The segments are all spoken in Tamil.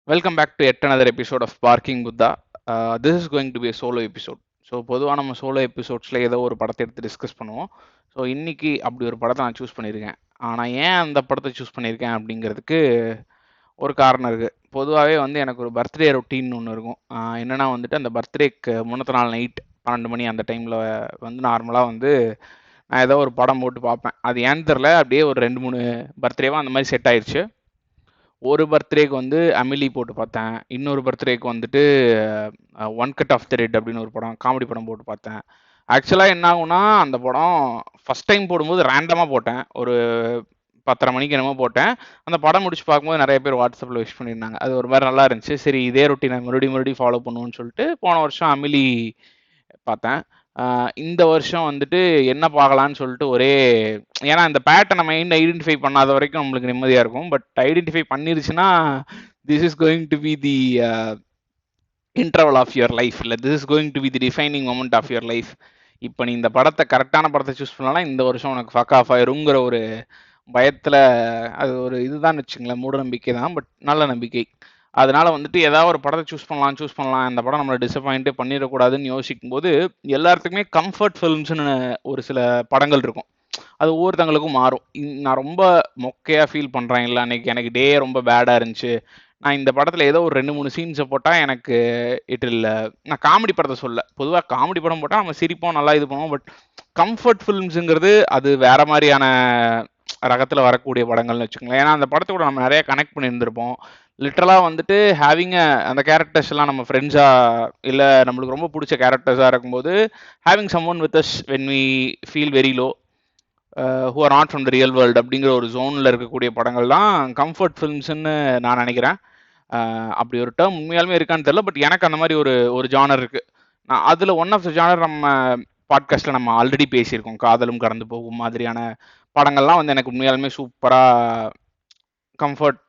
Welcome back to yet another episode of Barking Buddha. This is going to be a solo episode. So பொதுவாக நம்ம சோலோ எபிசோட்ஸில் ஏதோ ஒரு படத்தை எடுத்து டிஸ்கஸ் பண்ணுவோம். ஸோ இன்னைக்கு அப்படி ஒரு படத்தை நான் சூஸ் பண்ணியிருக்கேன். ஆனால் ஏன் அந்த படத்தை சூஸ் பண்ணியிருக்கேன் அப்படிங்கிறதுக்கு ஒரு காரணம் இருக்குது. பொதுவாகவே எனக்கு ஒரு பர்த்டே ரொட்டீன் ஒன்று இருக்கும். என்னென்னா அந்த பர்த்டேக்கு முன்னத்த நாள் நைட் 12 மணி அந்த டைமில் நார்மலாக நான் ஏதோ ஒரு படம் போட்டு பார்ப்பேன். அது ஏன்னு தெரில, அப்படியே ஒரு 2-3 பர்த்டேவாக அந்த மாதிரி செட் ஆயிடுச்சு. ஒரு பர்த்டேக்கு அமிலி போட்டு பார்த்தேன். இன்னொரு பர்த்டேக்கு One Cut of the Dead அப்படின்னு ஒரு படம், காமெடி படம் போட்டு பார்த்தேன். ஆக்சுவலாக என்ன ஆகும்னா, அந்த படம் ஃபஸ்ட் டைம் போடும்போது ரேண்டமாக போட்டேன். ஒரு 10:30 மணிக்கு என்னமோ போட்டேன். அந்த படம் முடிச்சு பார்க்கும்போது நிறைய பேர் வாட்ஸ்அப்பில் விஷ் பண்ணியிருந்தாங்க. அது ஒரு மாதிரி நல்லா இருந்துச்சு. சரி, இதே ரொட்டீனை மறுபடியும் ஃபாலோ பண்ணுவோன்னு சொல்லிட்டு போன வருஷம் அமிலி பார்த்தேன். இந்த வருஷம் என்ன பார்க்கலான்னு சொல்லிட்டு ஏன்னா இந்த பேட்டர்னை மைண்ட் ஐடென்டிஃபை பண்ணாத வரைக்கும் நம்மளுக்கு நிம்மதியாக இருக்கும். பட் ஐடென்டிஃபை பண்ணிருச்சுன்னா this is going to be the interval of your life, இல்லை this is going to be the defining moment of your life. இப்போ நீ இந்த படத்தை கரெக்டான படத்தை சூஸ் பண்ணலாம், இந்த வருஷம் உனக்கு ஃபக் ஆஃப் ஆயிருங்கிற ஒரு பயத்தில், அது ஒரு இதுதான் வச்சுங்களேன், மூட நம்பிக்கை தான், பட் நல்ல நம்பிக்கை. அதனால ஏதாவது ஒரு படத்தை சூஸ் பண்ணலாம், இந்த படம் நம்மளை டிசப்பாயிண்டே பண்ணிடக்கூடாதுன்னு யோசிக்கும் போது எல்லாத்துக்குமே கம்ஃபர்ட் ஃபிலிம்ஸ்னு ஒரு சில படங்கள் இருக்கும். அது ஒவ்வொருத்தங்களுக்கும் மாறும். நான் ரொம்ப மொக்கையாக ஃபீல் பண்ணுறேன், இல்லை அன்னைக்கு எனக்கு டே ரொம்ப பேடாக இருந்துச்சு, நான் இந்த படத்தில் ஏதோ ஒரு 2-3 சீன்ஸை போட்டால் எனக்கு இல்லை, நான் காமெடி படத்தை சொல்ல, பொதுவாக காமெடி படம் போட்டால் நம்ம சிரிப்போம், நல்லா இது பண்ணுவோம். பட் கம்ஃபர்ட் ஃபிலிம்ஸுங்கிறது அது வேற மாதிரியான ரகத்தில் வரக்கூடிய படங்கள்னு வச்சுக்கோங்களேன். ஏன்னா அந்த படத்தை கூட நம்ம நிறைய கனெக்ட் பண்ணியிருந்திருப்போம். லிட்டரலாக ஹேவிங் அந்த கேரக்டர்ஸ் எல்லாம் நம்ம ஃப்ரெண்ட்ஸாக இல்லை நம்மளுக்கு ரொம்ப பிடிச்ச கேரக்டர்ஸாக இருக்கும்போது, having someone with us when we feel very low, who are not from the real world அப்படிங்கிற ஒரு ஜோனில் இருக்கக்கூடிய படங்கள் தான் கம்ஃபர்ட் ஃபிலிம்ஸ்ன்னு நான் நினைக்கிறேன். அப்படி ஒரு டேர்ம் உண்மையாலுமே இருக்கான்னு தெரியல, பட் எனக்கு அந்த மாதிரி ஒரு ஜானர் இருக்குது. நான் அதில் ஒன் ஆஃப் த ஜானர் நம்ம பாட்காஸ்ட்டில் நம்ம ஆல்ரெடி பேசியிருக்கோம். காதலும் கடந்து போகும் மாதிரியான படங்கள்லாம் எனக்கு உண்மையாலுமே சூப்பராக கம்ஃபர்ட்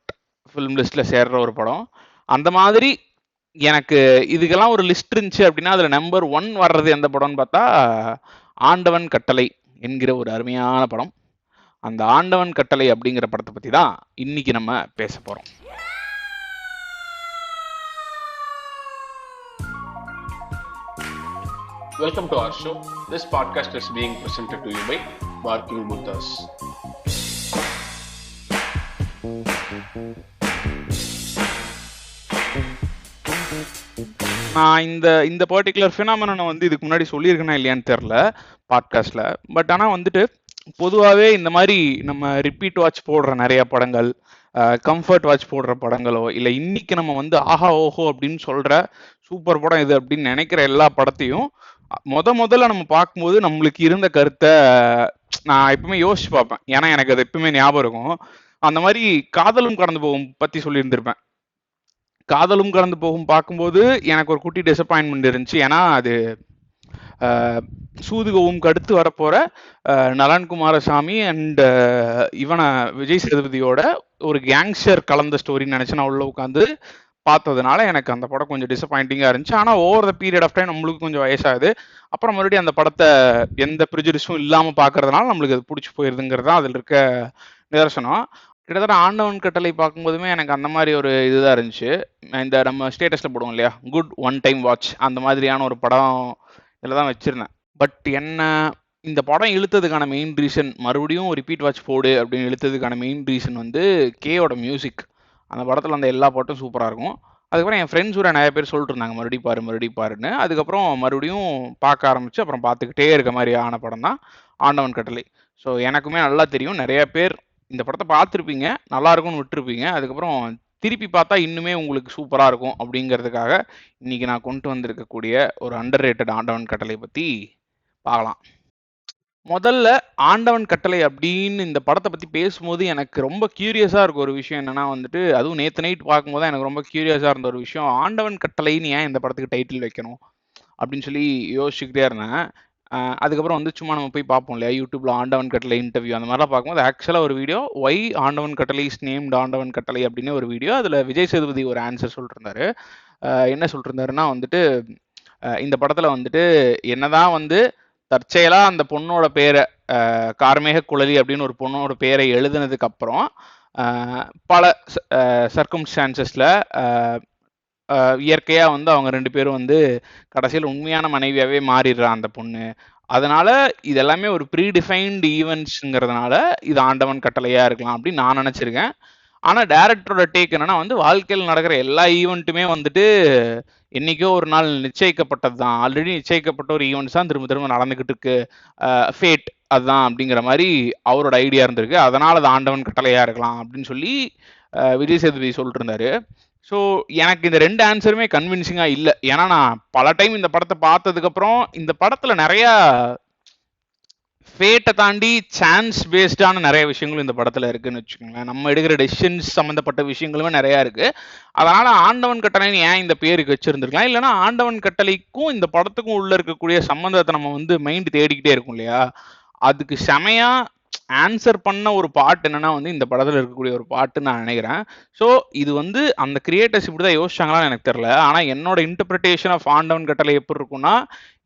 ஃபிலிம் லிஸ்ட்டில் சேர்ற ஒரு படம். அந்த மாதிரி எனக்கு இதுக்கெல்லாம் ஒரு லிஸ்ட் இருந்துச்சு அப்படின்னா அதில் நம்பர் 1 வர்றது எந்த படம்னு பார்த்தா ஆண்டவன் கட்டளை என்கிற ஒரு அருமையான படம். அந்த ஆண்டவன் கட்டளை அப்படிங்கிற படத்தை பற்றி தான் இன்னைக்கு நம்ம பேச போகிறோம். Welcome to our show. This podcast is being presented to you by Barking Buddhas. நான் இந்த பர்டிகுலர் ஃபினாமினனை இதுக்கு முன்னாடி சொல்லியிருக்கேனா இல்லையான்னு தெரில பாட்காஸ்ட்ல. பட் ஆனால் பொதுவாகவே இந்த மாதிரி நம்ம ரிப்பீட் வாட்ச் போடுற நிறைய படங்கள், கம்ஃபர்ட் வாட்ச் போடுற படங்களோ, இல்லை இன்னைக்கு நம்ம ஆஹா ஓஹோ அப்படின்னு சொல்ற சூப்பர் படம் இது அப்படின்னு நினைக்கிற எல்லா படத்தையும் முதல்ல நம்ம பார்க்கும்போது நம்மளுக்கு இருந்த கருத்தை நான் எப்பவுமே யோசிச்சு பார்ப்பேன். ஏன்னா எனக்கு அது எப்பவுமே ஞாபகம் இருக்கும். அந்த மாதிரி காதலும் கடந்து போகும் பத்தி சொல்லியிருந்திருப்பேன். காதலும் கடந்து போகும் பார்க்கும்போது எனக்கு ஒரு குட்டி டிசப்பாயின்மெண்ட் இருந்துச்சு. ஏன்னா அது சூதுகவும் அடுத்து வரப்போற நலன் குமாரசாமி அண்ட் விஜய் சேதுபதியோட ஒரு கேங்ஸ்டர் கலந்த ஸ்டோரின்னு நினைச்சு நான் உள்ள உட்காந்து பார்த்ததுனால எனக்கு அந்த படம் கொஞ்சம் டிசப்பாயிண்டிங்காக இருந்துச்சு. ஆனால் over the period of time நம்மளுக்கு கொஞ்சம் வயசாகுது, அப்புறம் மறுபடியும் அந்த படத்தை எந்த ப்ரிஜுடிஸும் இல்லாமல் பார்க்கறதுனால நம்மளுக்கு அது பிடிச்சி போயிருதுங்கிறது தான் அதில் இருக்க நிதர்சனம். கிட்டத்தட்ட ஆண்டவன் கட்டளை பார்க்கும்போதுமே எனக்கு அந்த மாதிரி ஒரு இதுதான் இருந்துச்சு. இந்த நம்ம ஸ்டேட்டஸில் போடுவோம் இல்லையா, குட் ஒன் டைம் வாட்ச், அந்த மாதிரியான ஒரு படம் இதில் தான் வச்சுருந்தேன். பட் என்ன இந்த படம் இழுத்ததுக்கான மெயின் ரீசன், மறுபடியும் ரிப்பீட் வாட்ச் போடு அப்படின்னு இழுத்ததுக்கான மெயின் ரீசன் கேயோட மியூசிக். அந்த படத்தில் அந்த எல்லா பாட்டும் சூப்பராக இருக்கும். அதுக்கப்புறம் என் ஃப்ரெண்ட்ஸ் கூட நிறைய பேர் சொல்லிட்டு இருந்தாங்க மறுபடியும் பாருன்னு. அதுக்கப்புறம் மறுபடியும் பார்க்க ஆரம்பிச்சு அப்புறம் பார்த்துக்கிட்டே இருக்க மாதிரி ஆன படம் தான் ஆண்டவன் கட்டளை. ஸோ எனக்குமே நல்லா தெரியும், நிறைய பேர் இந்த படத்தை பார்த்துருப்பீங்க, நல்லா இருக்கும்னு விட்டுருப்பீங்க, அதுக்கப்புறம் திருப்பி பார்த்தா இன்னுமே உங்களுக்கு சூப்பராக இருக்கும் அப்படிங்கிறதுக்காக இன்னைக்கு நான் கொண்டு வந்திருக்கக்கூடிய ஒரு அண்டர் ரேட்டட் ஆண்டவன் கட்டளை பற்றி பார்க்கலாம். முதல்ல ஆண்டவன் கட்டளை அப்படின்னு இந்த படத்தை பற்றி பேசும்போது எனக்கு ரொம்ப கியூரியஸாக இருக்க ஒரு விஷயம் என்னன்னா அதுவும் நேற்று நைட் பார்க்கும்போது எனக்கு ரொம்ப கியூரியஸாக இருந்த ஒரு விஷயம், ஆண்டவன் கட்டளைன்னு ஏன் இந்த படத்துக்கு டைட்டில் வைக்கணும் அப்படின்னு சொல்லி யோசிச்சுக்கிட்டே இருந்தேன். அதுக்கப்புறம் சும்மா நம்ம போய் பார்ப்போம் இல்லையா, யூடியூப்ல ஆண்டவன் கட்டளை இன்டர்வியூ அந்த மாதிரிலாம் பார்க்கும்போது ஆக்சுவலாக ஒரு வீடியோ, ஒய் ஆண்டவன் கட்டளை இஸ் நேம்டு ஆண்டவன் கட்டளை அப்படின்னு ஒரு வீடியோ, அதில் விஜய் சேதுபதி ஒரு ஆன்சர் சொல்லிட்டு இருந்தாரு. என்ன சொல்லிட்டு இருந்தாருன்னா இந்த படத்தில் என்னதான் தற்செயலாக அந்த பொண்ணோட பேரை கார்மேக குழலி அப்படின்னு ஒரு பொண்ணோட பேரை எழுதுனதுக்கு அப்புறம் பல சர்க்கம்ஸ்டான்சஸில் இயற்கையாக வந்து அவங்க 2 பேரும் வந்து கடைசியில் உண்மையான மனைவியாகவே மாறிடுறான் அந்த பொண்ணு. அதனால இது எல்லாமே ஒரு ப்ரீடிஃபைன்டு ஈவெண்ட்ஸுங்கிறதுனால இது ஆண்டவன் கட்டளையாக இருக்கலாம் அப்படின்னு நான் நினச்சிருக்கேன். ஆனால் டேரக்டரோட டேக் என்னன்னா வந்து வாழ்க்கையில் நடக்கிற எல்லா ஈவெண்ட்டுமே வந்துட்டு என்னைக்கோ ஒரு நாள் நிச்சயிக்கப்பட்டது தான், ஆல்ரெடி நிச்சயிக்கப்பட்ட ஒரு ஈவெண்ட்ஸ் தான் திரும்ப திரும்ப நடந்துக்கிட்டு இருக்கு, ஃபேட் அதுதான் அப்படிங்கிற மாதிரி அவரோட ஐடியா இருந்திருக்கு. அதனால அது ஆண்டவன் கட்டளையா இருக்கலாம் அப்படின்னு சொல்லி விஜய் சேதுபதி சொல்லிட்டு இருந்தாரு. ஸோ எனக்கு இந்த 2 ஆன்சருமே கன்வின்சிங்காக இல்லை. ஏன்னா நான் பல டைம் இந்த படத்தை பார்த்ததுக்கப்புறம் இந்த படத்தில் நிறையா ஃபேட்டை தாண்டி சான்ஸ் பேஸ்டான நிறைய விஷயங்களும் இந்த படத்தில் இருக்குன்னு வச்சுக்கோங்களேன். நம்ம எடுக்கிற டெசிஷன்ஸ் சம்மந்தப்பட்ட விஷயங்களுமே நிறையா இருக்குது. அதனால் ஆண்டவன் கட்டளைன்னு ஏன் இந்த பேருக்கு வச்சுருந்துருக்கலாம், இல்லைனா ஆண்டவன் கட்டளைக்கும் இந்த படத்துக்கும் உள்ளே இருக்கக்கூடிய சம்மந்தத்தை நம்ம வந்து மைண்டு தேடிக்கிட்டே இருக்கும் இல்லையா, அதுக்கு செமையாக ஆன்சர் பண்ண ஒரு பாட்டு என்னன்னா வந்து இந்த படத்தில் இருக்கக்கூடிய ஒரு பாட்டுன்னு நான் நினைக்கிறேன். ஸோ இது வந்து அந்த கிரியேட்டர்ஸ் இப்படி தான் யோசிச்சாங்களான்னு எனக்கு தெரியல. ஆனால் என்னோட இன்டர்பிரிட்டேஷன் ஆஃப் ஆண்டவன் கட்டளை எப்படி இருக்குன்னா,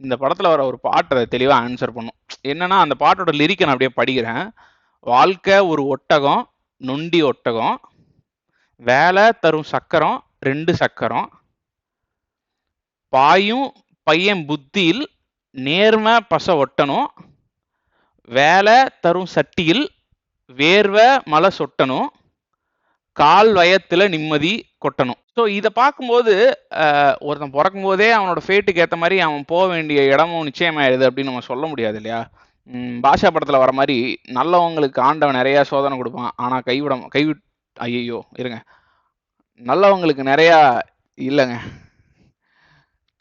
இந்த படத்தில் வர ஒரு பாட்டை அதை தெளிவாக ஆன்சர் பண்ணும். என்னன்னா அந்த பாட்டோட லிரிக்கை நான் அப்படியே படிக்கிறேன். வாழ்க்கை ஒரு ஒட்டகம், நொண்டி ஒட்டகம், வேலை தரும் சக்கரம் 2 சக்கரம், பாயும் பையன் புத்தியில் நேர்மை பச ஒட்டணும், வேலை தரும் சட்டியில் வேர்வை மலை சொட்டணும், கால் வயத்துல நிம்மதி கொட்டணும். ஸோ இதை பார்க்கும்போது ஒருத்தன் பிறக்கும் போதே அவனோட ஃபேட்டுக்கு ஏற்ற மாதிரி அவன் போக வேண்டிய இடமும் நிச்சயமாயிடுது அப்படின்னு நம்ம சொல்ல முடியாது இல்லையா. பாஷா படத்தில் வர மாதிரி நல்லவங்களுக்கு ஆண்டவன் நிறையா சோதனை கொடுப்பான், ஆனால் ஐயோ இருங்க, நல்லவங்களுக்கு நிறையா இல்லைங்க,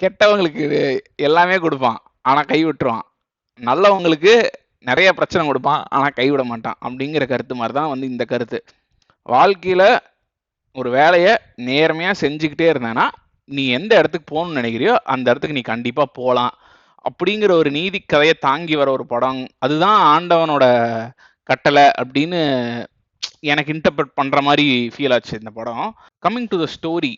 கெட்டவங்களுக்கு எல்லாமே கொடுப்பான் ஆனால் கைவிட்டுருவான், நல்லவங்களுக்கு நிறைய பிரச்சனை கொடுப்பான் ஆனால் கைவிட மாட்டான் அப்படிங்கிற கருத்து மாதிரி தான் வந்து இந்த கருத்து. வாழ்க்கையில் ஒரு வேலையை நேர்மையாக செஞ்சுக்கிட்டே இருந்தேன்னா நீ எந்த இடத்துக்கு போகணும்னு நினைக்கிறியோ அந்த இடத்துக்கு நீ கண்டிப்பாக போகலாம் அப்படிங்கிற ஒரு நீதி கதையை தாங்கி வர ஒரு படம். அதுதான் ஆண்டவனோட கட்டளை அப்படின்னு எனக்கு இன்டர்பிரட் பண்ணுற மாதிரி ஃபீல் ஆச்சு இந்த படம். கம்மிங் டு த ஸ்டோரி,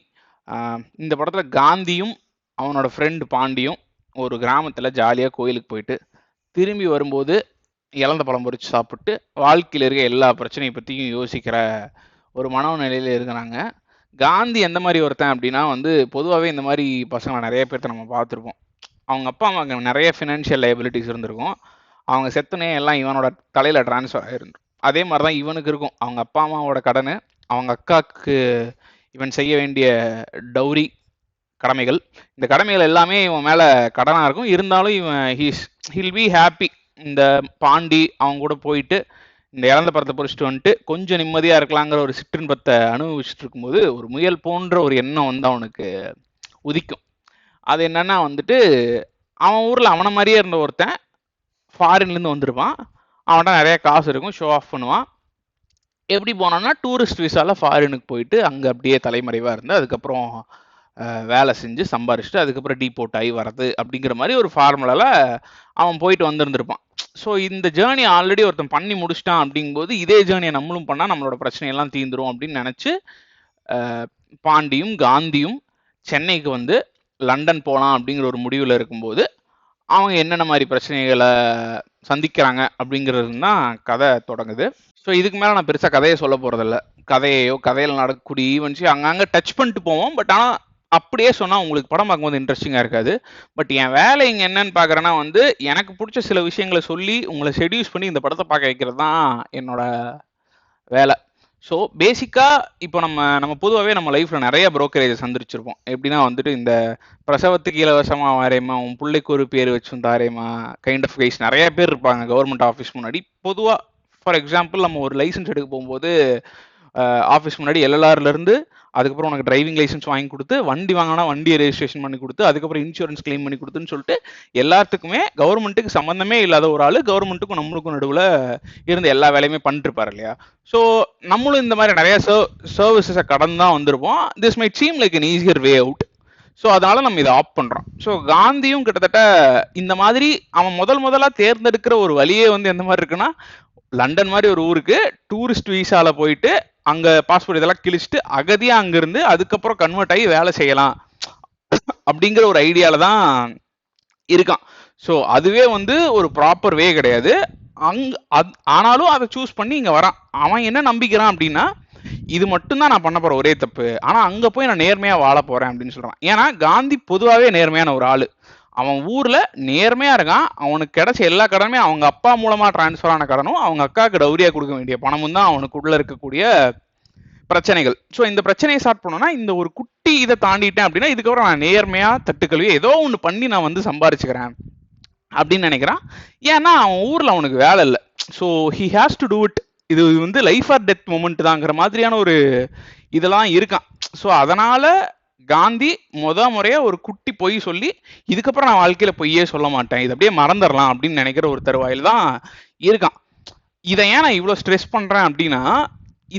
இந்த படத்தில் காந்தியும் அவனோட ஃப்ரெண்டு பாண்டியும் ஒரு கிராமத்தில் ஜாலியாக கோயிலுக்கு போயிட்டு திரும்பி வரும்போது இழந்த பழம் பொறிச்சு சாப்பிட்டு வாழ்க்கையில் இருக்க எல்லா பிரச்சனையை பற்றியும் யோசிக்கிற ஒரு மனநிலையில் இருக்கிறாங்க. காந்தி எந்த மாதிரி ஒருத்தன் அப்படின்னா வந்து பொதுவாகவே இந்த மாதிரி பசங்களை நிறைய பேர்த்த நம்ம பார்த்துருப்போம். அவங்க அப்பா அம்மாவுக்கு நிறைய ஃபினான்ஷியல் லைபிலிட்டிஸ் இருந்திருக்கும். அவங்க செத்துனே எல்லாம் இவனோட தலையில் ட்ரான்ஸ்ஃபர் ஆகிருந்துடும். அதே மாதிரி தான் இவனுக்கு இருக்கும். அவங்க அப்பா அம்மாவோட கடனை, அவங்க அக்காவுக்கு இவன் செய்ய வேண்டிய டௌரி கடமைகள், இந்த கடமைகள் எல்லாமே இவன் மேலே கடனாக இருக்கும். இருந்தாலும் இவன் ஹில் பி ஹாப்பி. இந்த பாண்டி அவங்க கூட போயிட்டு இந்த இழந்த படத்தை பொறிச்சிட்டு வந்துட்டு கொஞ்சம் நிம்மதியாக இருக்கலாங்கிற ஒரு சிற்றின்பத்தை அனுபவிச்சுட்டு இருக்கும்போது ஒரு முயல் போன்ற ஒரு எண்ணம் வந்து அவனுக்கு உதிக்கும். அது என்னன்னா வந்துட்டு அவன் ஊரில் அவனை மாதிரியே இருந்த ஒருத்தன் ஃபாரின்லேருந்து வந்திருப்பான். அவன்கிட்ட நிறைய காசு இருக்கும், ஷோ ஆஃப் பண்ணுவான். எப்படி போனான்னா டூரிஸ்ட் விசாவில் ஃபாரினுக்கு போயிட்டு அங்கே அப்படியே தலைமறைவாக இருந்து அதுக்கப்புறம் வேலை செஞ்சு சம்பாரிச்சுட்டு அதுக்கப்புறம் டீபோர்ட் ஆகி வர்றது அப்படிங்கிற மாதிரி ஒரு ஃபார்முலாவில் அவன் போயிட்டு வந்திருந்திருப்பான். ஸோ இந்த ஜேர்னி ஆல்ரெடி ஒருத்தன் பண்ணி முடிச்சிட்டான் அப்படிங்கும்போது இதே ஜேர்னியை நம்மளும் பண்ணால் நம்மளோட பிரச்சனையெல்லாம் தீந்துரும் அப்படின்னு நினச்சி பாண்டியும் காந்தியும் சென்னைக்கு வந்து லண்டன் போகலாம் அப்படிங்கிற ஒரு முடிவில் இருக்கும்போது அவங்க என்னென்ன மாதிரி பிரச்சனைகளை சந்திக்கிறாங்க அப்படிங்கிறது தான் கதை தொடங்குது. ஸோ இதுக்கு மேலே நான் பெருசாக கதையை சொல்ல போகிறதில்ல. கதையில் நடக்கக்கூடிய ஈவெண்ட்ஸையும் அங்கங்கே டச் பண்ணிட்டு போவோம். பட் ஆனால் அப்படியே சொன்னால் உங்களுக்கு படம் பார்க்கும்போது இன்ட்ரெஸ்டிங்காக இருக்காது. பட் என் வேலை இங்கே என்னன்னு பார்க்குறேன்னா வந்து எனக்கு பிடிச்ச சில விஷயங்களை சொல்லி உங்களை செடியூஸ் பண்ணி இந்த படத்தை பார்க்க வைக்கிறது தான் என்னோட வேலை. ஸோ பேசிக்காக இப்போ நம்ம பொதுவாகவே நம்ம லைஃப்பில் நிறைய புரோக்கரேஜஸ் சந்திச்சிருப்போம். எப்படின்னா வந்துட்டு இந்த பிரசவத்துக்கு இலவசமாக வாரேம்மா, உன் பிள்ளைக்கு ஒரு பேர் வச்சும் தாரேம்மா கைண்ட் ஆஃப் கைஸ் நிறைய பேர் இருப்பாங்க கவர்மெண்ட் ஆஃபீஸ் முன்னாடி. பொதுவாக ஃபார் எக்ஸாம்பிள் நம்ம ஒரு லைசன்ஸ் எடுக்க போகும்போது ஆஃபீஸ் முன்னாடி எல்எல்ஆர்லேருந்து அதுக்கப்புறம் உனக்கு டிரைவிங் லைசன்ஸ் வாங்கி கொடுத்து, வண்டி வாங்கினா வண்டியை ரெஜிஸ்ட்ரேஷன் பண்ணி கொடுத்து, அதுக்கப்புறம் இன்சூரன்ஸ் கிளைம் பண்ணி கொடுத்துன்னு சொல்லிட்டு எல்லாத்துக்குமே கவர்மெண்ட்டுக்கு சம்மந்தமே இல்லாத ஒரு ஆள் கவர்மெண்ட்டுக்கும் நம்மளுக்கும் நடுவில் இருந்து எல்லா வேலையுமே பண்ணிட்டுருப்பார் இல்லையா. ஸோ நம்மளும் இந்த மாதிரி நிறைய சர்வீசஸை கடந்து தான் வந்திருப்போம். This might seem like an easier way out. So அதனால நம்ம இதை ஆப் பண்ணுறோம். ஸோ காந்தியும் கிட்டத்தட்ட இந்த மாதிரி அவன் முதலாக தேர்ந்தெடுக்கிற ஒரு வழியே வந்து எந்த மாதிரி இருக்குன்னா, லண்டன் மாதிரி ஒரு ஊருக்கு டூரிஸ்ட் வீசாவில் போயிட்டு அங்கே பாஸ்போர்ட் இதெல்லாம் கிழிச்சிட்டு அகதியாக அங்கேருந்து அதுக்கப்புறம் கன்வெர்ட் ஆகி வேலை செய்யலாம் அப்படிங்கிற ஒரு ஐடியாவில் தான் இருக்கான். ஸோ அதுவே வந்து ஒரு ப்ராப்பர் வே கிடையாது. ஆனாலும் அதை சூஸ் பண்ணி இங்க வரான். அவன் என்ன நம்பிக்கிறான் அப்படின்னா, இது மட்டும்தான் நான் பண்ண போற ஒரே தப்பு, ஆனா அங்க போய் நான் நேர்மையா வாழ போறேன் அப்படின்னு சொல்றான். ஏன்னா காந்தி பொதுவாகவே நேர்மையான ஒரு ஆளு. அவன் ஊர்ல நேர்மையா இருக்கான். அவனுக்கு கிடைச்ச எல்லா கடனுமே அவங்க அப்பா மூலமா டிரான்ஸ்ஃபர் ஆன கடனும் அவங்க அக்காவுக்கு டௌரியா கொடுக்க வேண்டிய பணமும் தான் அவனுக்குள்ள இருக்கக்கூடிய பிரச்சனைகள். ஸோ இந்த பிரச்சனையை ஸ்டார்ட் பண்ணோம்னா, இந்த ஒரு குட்டி இதை தாண்டிட்டேன் அப்படின்னா இதுக்கப்புறம் நான் நேர்மையா தட்டுக்கல்வி ஏதோ ஒன்று பண்ணி நான் வந்து சம்பாரிச்சுக்கிறேன் அப்படின்னு நினைக்கிறான். ஏன்னா அவன் ஊர்ல அவனுக்கு வேலை இல்லை. So he has to do it. இது வந்து லைஃப் ஆர் டெத் மொமெண்ட் தாங்கிற மாதிரியான ஒரு இதெல்லாம் இருக்கான். ஸோ அதனால காந்தி முறையா ஒரு குட்டி பொய் சொல்லி இதுக்கப்புறம் நான் வாழ்க்கையில பொய்யே சொல்ல மாட்டேன், இது அப்படியே மறந்துடலாம் அப்படின்னு நினைக்கிற ஒரு தருவாயில் தான் இருக்கான். இதை ஏன் நான் இவ்வளோ ஸ்ட்ரெஸ் பண்றேன் அப்படின்னா,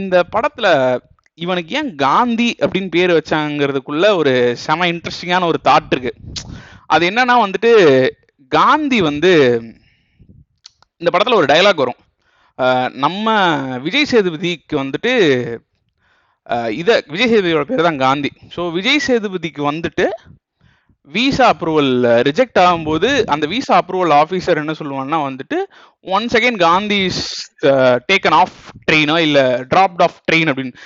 இந்த படத்துல இவனுக்கு ஏன் காந்தி அப்படின்னு பேர் வச்சாங்கிறதுக்குள்ள ஒரு செம இன்ட்ரெஸ்டிங்கான ஒரு தாட் இருக்கு. அது என்னன்னா வந்துட்டு, காந்தி வந்து இந்த படத்துல ஒரு டயலாக் வரும். நம்ம விஜய் சேதுபதிக்கு வந்துட்டு விஜய் சேதுபதியோட பேர் தான் காந்தி. ஸோ விஜய் சேதுபதிக்கு வந்துட்டு விசா அப்ரூவல் ரிஜெக்ட் ஆகும்போது அந்த விசா அப்ரூவல் ஆஃபீஸர் என்ன சொல்லுவான்னா வந்துட்டு, once again Gandhi is taken off ட்ரெயினோ இல்ல டிராப்ட் ஆஃப் ட்ரெயின் அப்படின்னு,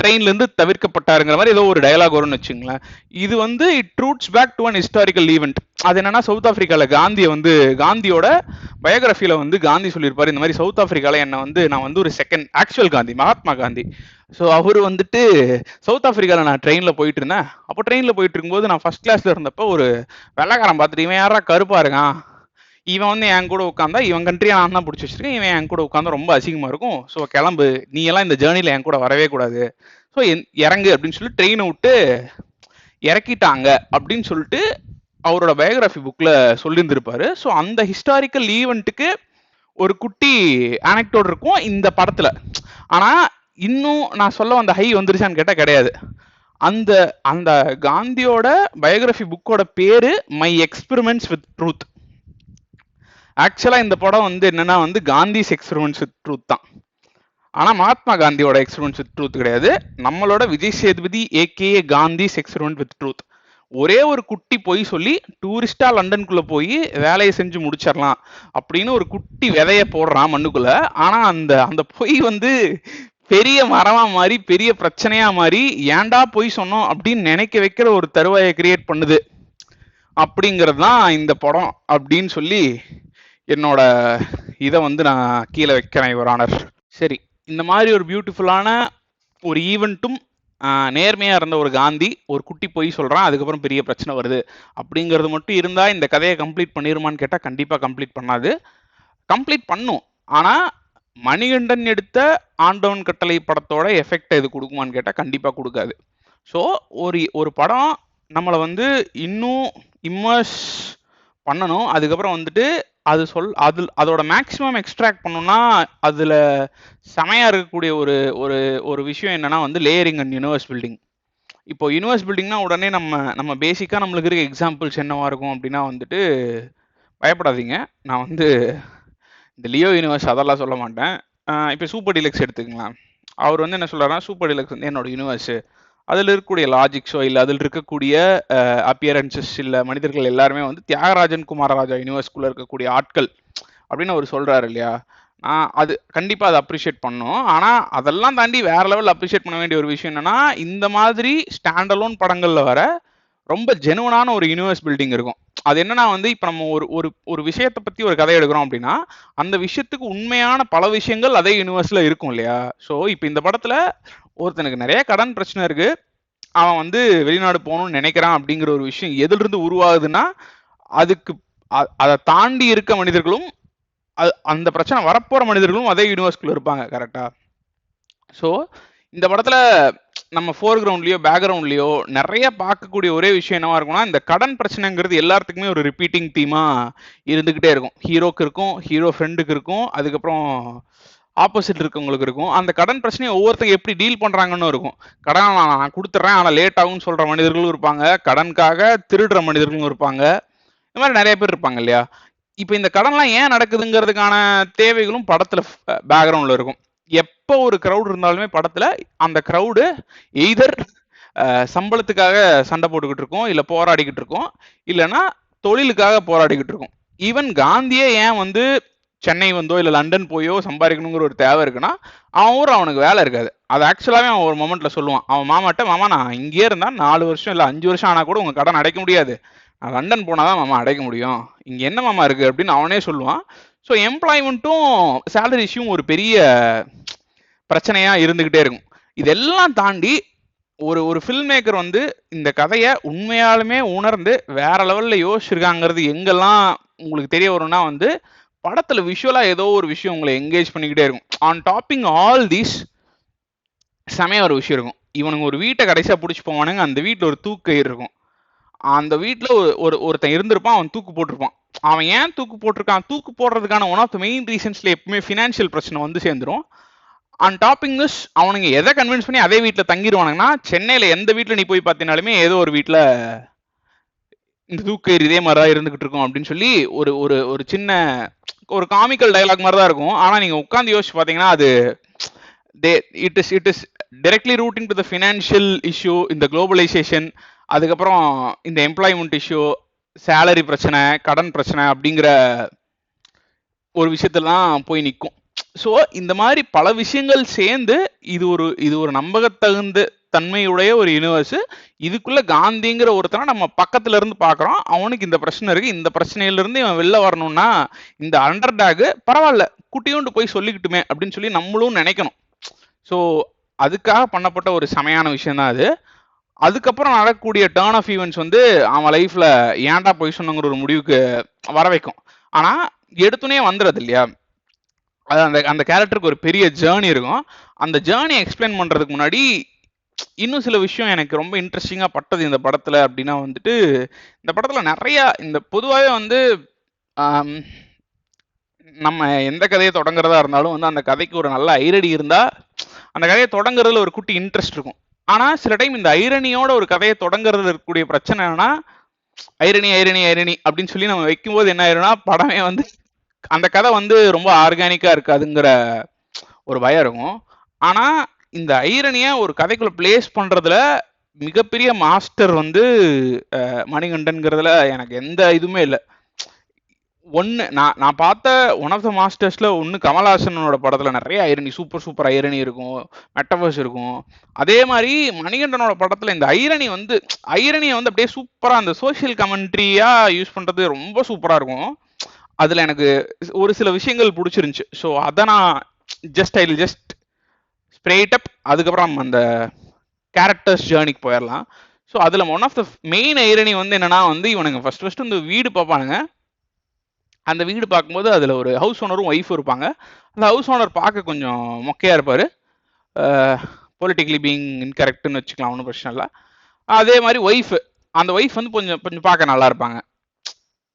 ட்ரெயின்ல இருந்து தவிர்க்கப்பட்டாருங்கிற மாதிரி ஏதோ ஒரு டயலாக் வரும்னு வச்சுங்களேன். இது வந்து it roots back to an historical event. அது என்னன்னா, சவுத் ஆப்பிரிக்கால காந்தியை வந்து காந்தியோட பயோகிராஃபியில வந்து காந்தி சொல்லியிருப்பாரு, இந்த மாதிரி சவுத் ஆப்பிரிக்கால என்ன வந்து நான் வந்து ஒரு second actual Gandhi, Mahatma Gandhi. So அவர் வந்துட்டு சவுத் ஆப்பிரிக்காவில் நான் ட்ரெயினில் போயிட்டு இருந்தேன். அப்போ ட்ரெயினில் போயிட்டு இருக்கும்போது நான் ஃபர்ஸ்ட் கிளாஸ்ல இருந்தப்போ ஒரு வெள்ளைக்காரன் பார்த்துட்டு, இவன் யாரா கருப்பா இருக்கான், இவன் வந்து என் கூட உட்காந்தா இவன் கண்ட்ரியை நான் தான் பிடிச்சி வச்சிருக்கேன், இவன் என் கூட உட்காந்தா ரொம்ப அசிங்கமா இருக்கும், ஸோ கிளம்பு, நீ எல்லாம் இந்த ஜேர்னியில் என் கூட வரவே கூடாது, ஸோ இறங்கு அப்படின்னு சொல்லி ட்ரெயினை விட்டு இறக்கிட்டாங்க அப்படின்னு சொல்லிட்டு அவரோட பயோகிராஃபி புக்கில் சொல்லியிருந்திருப்பாரு. ஸோ அந்த ஹிஸ்டாரிக்கல் ஈவெண்ட்டுக்கு ஒரு குட்டி ஆனெக்டோட் இருக்கும் இந்த படத்துல. ஆனா இன்னும் நான் சொல்ல வந்த ஹை வந்துருச்சான்னு கேட்டா கிடையாது. அந்த அந்த காந்தியோட பயோகிராஃபி புக்கோட பேரு மை எக்ஸ்பெரிமெண்ட்ஸ் வித் ட்ரூத். ஆக்சுவலா இந்த படம் வந்து என்னன்னா வந்து காந்திஸ் எக்ஸ்பெரிமெண்ட்ஸ் வித் ட்ரூத் தான். ஆனா மகாத்மா காந்தியோட எக்ஸ்பெரிமெண்ட்ஸ் வித் ட்ரூத் கிடையாது, நம்மளோட Vijay Sethupathi AK Gandhi's experiment with truth. ஒரே ஒரு குட்டி பொய் சொல்லி டூரிஸ்டா லண்டனுக்குள்ள போய் வேலையை செஞ்சு முடிச்சிடலாம் அப்படின்னு ஒரு குட்டி விதைய போடுறான் மண்ணுக்குள்ள. ஆனா அந்த அந்த பொய் வந்து பெரிய மரமா மாறி பெரிய பிரச்சனையா மாறி ஏன்டா பொய் சொன்னோம் அப்படின்னு நினைக்க வைக்கிற ஒரு தருவாயை கிரியேட் பண்ணுது அப்படிங்கிறது தான் இந்த படம் அப்படின்னு சொல்லி என்னோட இதை வந்து நான் கீழே வைக்கிறேன் யுவர் ஆனர். சரி, இந்த மாதிரி ஒரு பியூட்டிஃபுல்லான ஒரு ஈவெண்ட்டும் நேர்மையா இருந்த ஒரு காந்தி ஒரு குட்டி பொய் சொல்றான், அதுக்கப்புறம் பெரிய பிரச்சனை வருது அப்படிங்கிறது மட்டும் இருந்தா இந்த கதையை கம்ப்ளீட் பண்ணிருமான்னு கேட்டா கண்டிப்பா கம்ப்ளீட் பண்ணாது. கம்ப்ளீட் பண்ணும், ஆனா மணிகண்டன் எடுத்த ஆண்டவன் கட்டளை படத்தோட எஃபெக்ட் இது கொடுக்குமான்னு கேட்டா கண்டிப்பா கொடுக்காது. ஸோ ஒரு படம் நம்மளை வந்து இன்னும் இம்மர்ஸ் பண்ணணும், அதுக்கப்புறம் வந்துட்டு அது அதோட மேக்ஸிமம் எக்ஸ்ட்ராக்ட் பண்ணணும்னா அதுல செமையா இருக்கக்கூடிய ஒரு ஒரு ஒரு விஷயம் என்னன்னா வந்து லேயரிங் அண்ட் யூனிவர்ஸ் பில்டிங். இப்போ யூனிவர்ஸ் பில்டிங்னா உடனே நம்ம பேசிக்கா நம்மளுக்கு இருக்க எக்ஸாம்பிள்ஸ் என்னவா இருக்கும் அப்படின்னா வந்துட்டு, பயப்படாதீங்க, நான் வந்து இந்த லியோ யூனிவர்ஸ் அதெல்லாம் சொல்ல மாட்டேன். இப்போ சூப்பர் டீலக்ஸ் எடுத்துக்கலாம். அவர் வந்து என்ன சொல்றாருன்னா, சூப்பர் டீலக்ஸ் வந்து என்னோட யூனிவர்ஸ், அதில் இருக்கக்கூடிய லாஜிக்ஸோ இல்லை அதில் இருக்கக்கூடிய அப்பியரன்சஸ் இல்லை மனிதர்கள் எல்லாருமே வந்து தியாகராஜன் குமாரராஜா யூனிவர்ஸ்குள்ளே இருக்கக்கூடிய ஆட்கள் அப்படின்னு அவர் சொல்றாரு இல்லையா. அது கண்டிப்பாக அதை அப்ரிஷியேட் பண்ணணும். ஆனால் அதெல்லாம் தாண்டி வேற லெவலில் அப்ரிஷியேட் பண்ண வேண்டிய ஒரு விஷயம் என்னன்னா, இந்த மாதிரி ஸ்டாண்ட் அலோன் படங்களில் வர ரொம்ப ஜெனுவனான ஒரு யூனிவர்ஸ் பில்டிங் இருக்கும். அது என்னன்னா வந்து, இப்போ நம்ம ஒரு ஒரு விஷயத்தை பற்றி ஒரு கதை எடுக்கிறோம் அப்படின்னா அந்த விஷயத்துக்கு உண்மையான பல விஷயங்கள் அதே யூனிவர்ஸில் இருக்கும் இல்லையா. ஸோ இப்போ இந்த படத்தில் ஒருத்தனுக்கு நிறைய கடன் பிரச்சனை இருக்கு, அவன் வந்து வெளிநாடு போகணும்னு நினைக்கிறான் அப்படிங்கிற ஒரு விஷயம் எதிலிருந்து உருவாகுதுன்னா, அதுக்கு அதை தாண்டி இருக்க மனிதர்களும் அந்த பிரச்சனை வரப்போற மனிதர்களும் அதே யூனிவர்ஸ்குள்ள இருப்பாங்க. கரெக்டா? ஸோ இந்த படத்துல நம்ம ஃபோர்கிரவுண்ட்லயோ பேக்ரவுண்ட்லயோ நிறைய பார்க்கக்கூடிய ஒரே விஷயம் என்னவா இருக்கும்னா, இந்த கடன் பிரச்சனைங்கிறது எல்லாத்துக்குமே ஒரு ரிப்பீட்டிங் தீமா இருந்துகிட்டே இருக்கும். ஹீரோக்கு இருக்கும், ஹீரோ ஃப்ரெண்டுக்கு இருக்கும், அதுக்கப்புறம் ஆப்போசிட் இருக்கவங்களுக்கு இருக்கும். அந்த கடன் பிரச்சனையை ஒவ்வொருத்தங்க எப்படி டீல் பண்றாங்கன்னு இருக்கும். கடன் நான் கொடுத்துட்றேன் ஆனால் லேட் ஆகும்னு சொல்ற மனிதர்களும் இருப்பாங்க, கடனுக்காக திருடுற மனிதர்களும் இருப்பாங்க, இந்த மாதிரி நிறைய பேர் இருப்பாங்க இல்லையா. இப்போ இந்த கடன்லாம் ஏன் நடக்குதுங்கிறதுக்கான தேவைகளும் படத்துல பேக்ரவுண்ட்ல இருக்கும். எப்போ ஒரு க்ரௌட் இருந்தாலுமே படத்துல அந்த க்ரௌடு எய்தர் சம்பளத்துக்காக சண்டை போட்டுக்கிட்டு இருக்கோம், இல்லை போராடிக்கிட்டு இருக்கோம், இல்லைன்னா தொழிலுக்காக போராடிக்கிட்டு இருக்கோம். ஈவன் காந்தியே ஏன் வந்து சென்னை வந்தோ இல்லை லண்டன் போயோ சம்பாதிக்கணுங்கிற ஒரு தேவை இருக்குன்னா அவன் ஊர் அவனுக்கு வேலை இருக்காது. அது ஆக்சுவலாகவே அவன் ஒரு மொமெண்ட்ல சொல்லுவான் அவன் மாமாட்ட, மாமா நான் இங்கே இருந்தால் 4 வருஷம் இல்லை 5 வருஷம் ஆனால் கூட உங்கள் கடன் அடைக்க முடியாது, நான் லண்டன் போனால் தான் மாமா அடைக்க முடியும், இங்கே என்ன மாமா இருக்குது அப்படின்னு அவனே சொல்லுவான். ஸோ எம்ப்ளாய்மெண்ட்டும் சேலரி இஷ்யூவும் ஒரு பெரிய பிரச்சனையாக இருந்துக்கிட்டே இருக்கும். இதெல்லாம் தாண்டி ஒரு ஃபில்ம் மேக்கர் வந்து இந்த கதையை உண்மையாலுமே உணர்ந்து வேற லெவலில் யோசிச்சிருக்காங்கிறது எங்கெல்லாம் உங்களுக்கு தெரிய வரும்னா வந்து படத்தில் விஷுவலாக ஏதோ ஒரு விஷயம் உங்களை என்கேஜ் பண்ணிக்கிட்டே இருக்கும். ஆன் டாப்பிங் ஆல் தீஸ் செமையாக ஒரு விஷயம் இருக்கும். இவனுங்க ஒரு வீட்டை கடைசியாக பிடிச்சி போவானுங்க, அந்த வீட்டில் ஒரு தூக்கயிறு இருக்கும். அந்த வீட்டில் ஒருத்தன் இருந்திருப்பான், அவன் தூக்கு போட்டிருப்பான். அவன் ஏன் தூக்கு போட்டிருக்கான், தூக்கு போடுறதுக்கான ஒன் ஆஃப் த மெயின் ரீசன்ஸ்ல எப்பவுமே ஃபினான்ஷியல் பிரச்சனை வந்து சேர்ந்துடும். ஆன் டாப்பிங் திஸ் அவனுங்க எதை கன்வின்ஸ் பண்ணி அதே வீட்டில் தங்கிடுவானுங்கன்னா, சென்னையில் எந்த வீட்டில் நீ போய் பார்த்தீங்கனாலுமே ஏதோ ஒரு வீட்டில் இந்த தூக்கயிறு இதே மாதிரி தான் இருந்துகிட்டு இருக்கும் அப்படின்னு சொல்லி ஒரு ஒரு ஒரு சின்ன ஒரு காமிக்கல் டயலாக் மாதிரி தான் இருக்கும். ஆனால் நீங்கள் உட்காந்து யோசிச்சு பார்த்தீங்கன்னா அது it is directly routing to the financial issue, இந்த குளோபலைசேஷன், அதுக்கப்புறம் இந்த எம்ப்ளாய்மெண்ட் இஷ்யூ, சேலரி பிரச்சனை, கடன் பிரச்சனை அப்படிங்கிற ஒரு விஷயத்தெல்லாம் போய் நிற்கும். ஸோ இந்த மாதிரி பல விஷயங்கள் சேர்ந்து இது ஒரு நம்பகத்தகுந்த தன்மையுடைய ஒரு யூனிவர்ஸ். இதுக்குள்ள காந்திங்கிற ஒருத்தனை நம்ம பக்கத்துல இருந்து பார்க்குறோம். அவனுக்கு இந்த பிரச்சனை இருக்கு, இந்த பிரச்சனையிலிருந்து இவன் வெளில வரணும்னா இந்த அண்டர்டாக் பரவாயில்ல குட்டியோண்டு போய் சொல்லிக்கிட்டுமே அப்படின்னு சொல்லி நம்மளும் நினைக்கணும். ஸோ அதுக்காக பண்ணப்பட்ட ஒரு செமையான விஷயம் தான் அது. அதுக்கப்புறம் நடக்கக்கூடிய டர்ன் ஆஃப் ஈவெண்ட்ஸ் வந்து அவன் லைஃப்ல ஏன்டா போய் சொன்னங்கிற ஒரு முடிவுக்கு வர வைக்கும். ஆனா எடுத்துனே வந்துடுறது இல்லையா, அது அந்த கேரக்டருக்கு ஒரு பெரிய ஜேர்னி இருக்கும். அந்த ஜேர்னி எக்ஸ்பிளைன் பண்றதுக்கு முன்னாடி இன்னும் சில விஷயம் எனக்கு ரொம்ப இன்ட்ரெஸ்டிங்கா பட்டது இந்த படத்துல அப்படின்னா வந்துட்டு, இந்த படத்துல நிறைய இந்த பொதுவாகவே வந்து நம்ம எந்த கதையை தொடங்குறதா இருந்தாலும் வந்து அந்த கதைக்கு ஒரு நல்ல ஐரடி இருந்தா அந்த கதையை தொடங்குறதுல ஒரு குட்டி இன்ட்ரெஸ்ட் இருக்கும். ஆனா சில டைம் இந்த ஐரணியோட ஒரு கதையை தொடங்குறதுல இருக்கக்கூடிய பிரச்சனை என்னன்னா, ஐரணி ஐரணி ஐரணி அப்படின்னு சொல்லி நம்ம வைக்கும்போது என்ன ஆயிரும்னா படமே வந்து அந்த கதை வந்து ரொம்ப ஆர்கானிக்கா இருக்காதுங்கிற ஒரு பயம் இருக்கும். ஆனா இந்த ஐரணியை ஒரு கதைக்குள்ள பிளேஸ் பண்றதுல மிகப்பெரிய மாஸ்டர் வந்து மணிகண்டன்கிறதுல எனக்கு எந்த இதுவுமே இல்லை. ஒன்று நான் பார்த்த ஒன் ஆஃப் த மாஸ்டர்ஸ்ல ஒன்று கமல்ஹாசனோட படத்துல நிறைய ஐரணி, சூப்பர் ஐரணி இருக்கும், மெட்டவர்ஸ் இருக்கும். அதே மாதிரி மணிகண்டனோட படத்துல இந்த ஐரணியை வந்து அப்படியே சூப்பரா அந்த சோசியல் கமெண்ட்ரியா யூஸ் பண்றது ரொம்ப சூப்பரா இருக்கும். அதுல எனக்கு ஒரு சில விஷயங்கள் பிடிச்சிருந்துச்சு. ஸோ அதை நான் ஜஸ்ட் ஸ்ப்ரேட் அப், அதுக்கப்புறம் அந்த கேரக்டர்ஸ் ஜேர்னிக்கு போயிடலாம். ஸோ அதில் one of the main irony வந்து என்னன்னா வந்து இவனுங்க ஃபர்ஸ்ட் இந்த வீடு பார்ப்பானுங்க. அந்த வீடு பார்க்கும்போது அதில் ஒரு ஹவுஸ் ஓனரும் ஒய்ஃபும் இருப்பாங்க. அந்த ஹவுஸ் ஓனர் பார்க்க கொஞ்சம் மொக்கையாக இருப்பார், பொலிட்டிக்கலி பீயிங் இன்கரெக்ட்னு வச்சுக்கலாம், ஒன்றும் பிரச்சனை இல்லை. அதே மாதிரி அந்த ஒய்ஃப் வந்து கொஞ்சம் பார்க்க நல்லா இருப்பாங்க.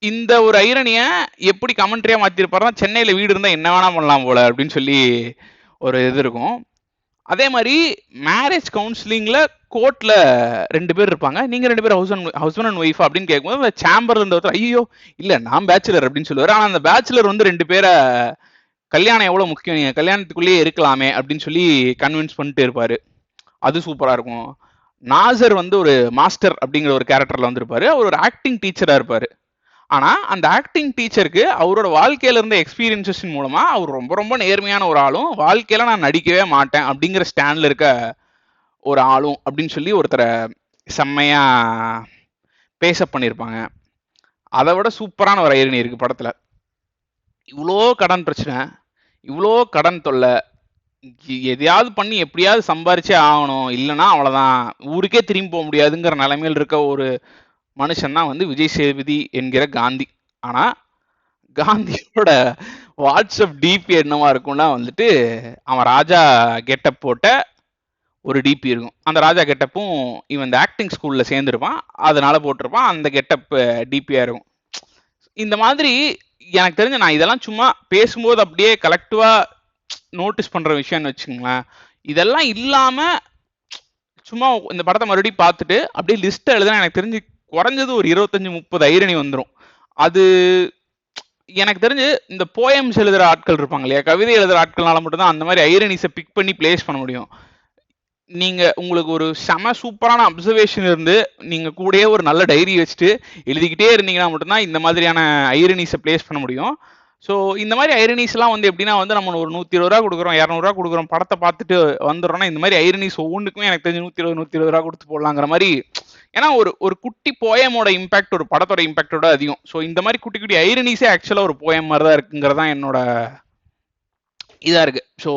இந்த ஒரு ஐரணியை எப்படி கமெண்ட்ரியாக மாற்றிருப்பாருன்னா, சென்னையில் வீடு இருந்தால் என்ன வேணால் பண்ணலாம் போல அப்படின்னு சொல்லி ஒரு இது இருக்கும். அதே மாதிரி மேரேஜ் கவுன்சிலிங்கில் கோர்ட்டில் 2 பேர் இருப்பாங்க, நீங்கள் 2 பேர் ஹஸ்பண்ட் அண்ட் ஒய்ஃபா அப்படின்னு கேட்கும்போது அந்த சேம்பரில் இருந்த ஒருத்தர் ஐயோ இல்லை நான் பேச்சுலர் அப்படின்னு சொல்லுவார். ஆனால் அந்த பேச்சுலர் வந்து 2 பேரை கல்யாணம் எவ்வளோ முக்கியம், நீங்கள் கல்யாணத்துக்குள்ளேயே இருக்கலாமே அப்படின்னு சொல்லி கன்வின்ஸ் பண்ணிட்டு இருப்பார். அது சூப்பராக இருக்கும். நாசர் வந்து ஒரு மாஸ்டர் அப்படிங்கிற ஒரு கேரக்டரில் வந்துருப்பார். அவர் ஒரு ஆக்டிங் டீச்சராக இருப்பார். ஆனால் அந்த ஆக்டிங் டீச்சருக்கு அவரோட வாழ்க்கையில இருந்த எக்ஸ்பீரியன்சஸின் மூலமா அவர் ரொம்ப நேர்மையான ஒரு ஆளும், வாழ்க்கையில நான் நடிக்கவே மாட்டேன் அப்படிங்கிற ஸ்டாண்ட்ல இருக்க ஒரு ஆளும் அப்படின்னு சொல்லி ஒருத்தரை செம்மையா பேச பண்ணியிருப்பாங்க. அதை விட சூப்பரான ஒரு ஐரணி இருக்கு படத்துல. இவ்வளோ கடன் பிரச்சனை, இவ்வளோ கடன் தொல்லை, எதையாவது பண்ணி எப்படியாவது சம்பாரிச்சே ஆகணும், இல்லைன்னா அவ்வளோதான் ஊருக்கே திரும்பி போக முடியாதுங்கிற நிலைமையில் இருக்க ஒரு மனுஷன் தான் வந்து விஜய் சேதுபதி என்கிற காந்தி. ஆனா காந்தியோட வாட்ஸ்அப் டிபி என்னவா இருக்கும்னா வந்துட்டு அவன் ராஜா கெட்டப் போட்ட ஒரு டிபி இருக்கும். அந்த ராஜா கெட்டப்பும் இவன் இந்த ஆக்டிங் ஸ்கூல்ல சேர்ந்துருப்பான், அதனால போட்டிருப்பான். அந்த கெட்டப் டிபியா இருக்கும். இந்த மாதிரி எனக்கு தெரிஞ்ச நான் இதெல்லாம் சும்மா பேசும்போது அப்படியே கலெக்டிவா நோட்டீஸ் பண்ற விஷயம்னு வச்சுங்களேன். இதெல்லாம் இல்லாம சும்மா இந்த படத்தை மறுபடியும் பார்த்துட்டு அப்படியே லிஸ்ட் எழுதுனா எனக்கு தெரிஞ்சு குறைஞ்சது ஒரு 25-30 ஐரணி வந்துடும். அது எனக்கு தெரிஞ்சு இந்த போயம்ஸ் எழுதுற ஆட்கள் இருப்பாங்க இல்லையா, கவிதை எழுதுற ஆட்கள்னால மட்டும்தான் அந்த மாதிரி ஐரனிஸை பிக் பண்ணி பிளேஸ் பண்ண முடியும். நீங்க உங்களுக்கு ஒரு செம சூப்பரான அப்சர்வேஷன் இருந்து நீங்க கூடயே ஒரு நல்ல டைரி வச்சுட்டு எழுதிக்கிட்டே இருந்தீங்கன்னா மட்டும்தான் இந்த மாதிரியான ஐரனிஸை பிளேஸ் பண்ண முடியும். ஸோ இந்த மாதிரி ஐரனிஸ்லாம் வந்து எப்படின்னா வந்து நம்ம ஒரு 120 கொடுக்குறோம், 200 கொடுக்குறோம், படத்தை பார்த்துட்டு வந்துடுறோம்னா இந்த மாதிரி ஐரனிஸ் ஒவ்வொன்றுக்குமே எனக்கு தெரிஞ்சு 120 கொடுத்து போடலாங்கிற மாதிரி. ஏன்னா ஒரு ஒரு குட்டி போயமோட இம்பாக்ட் ஒரு படத்தோட இம்பாக்டோட அதிகம். ஸோ இந்த மாதிரி குட்டி குட்டி ஐரனிஸே ஆக்சுவலாக ஒரு போயம் மாதிரி தான் இருக்குங்கிறது தான் என்னோட இதாக இருக்கு. So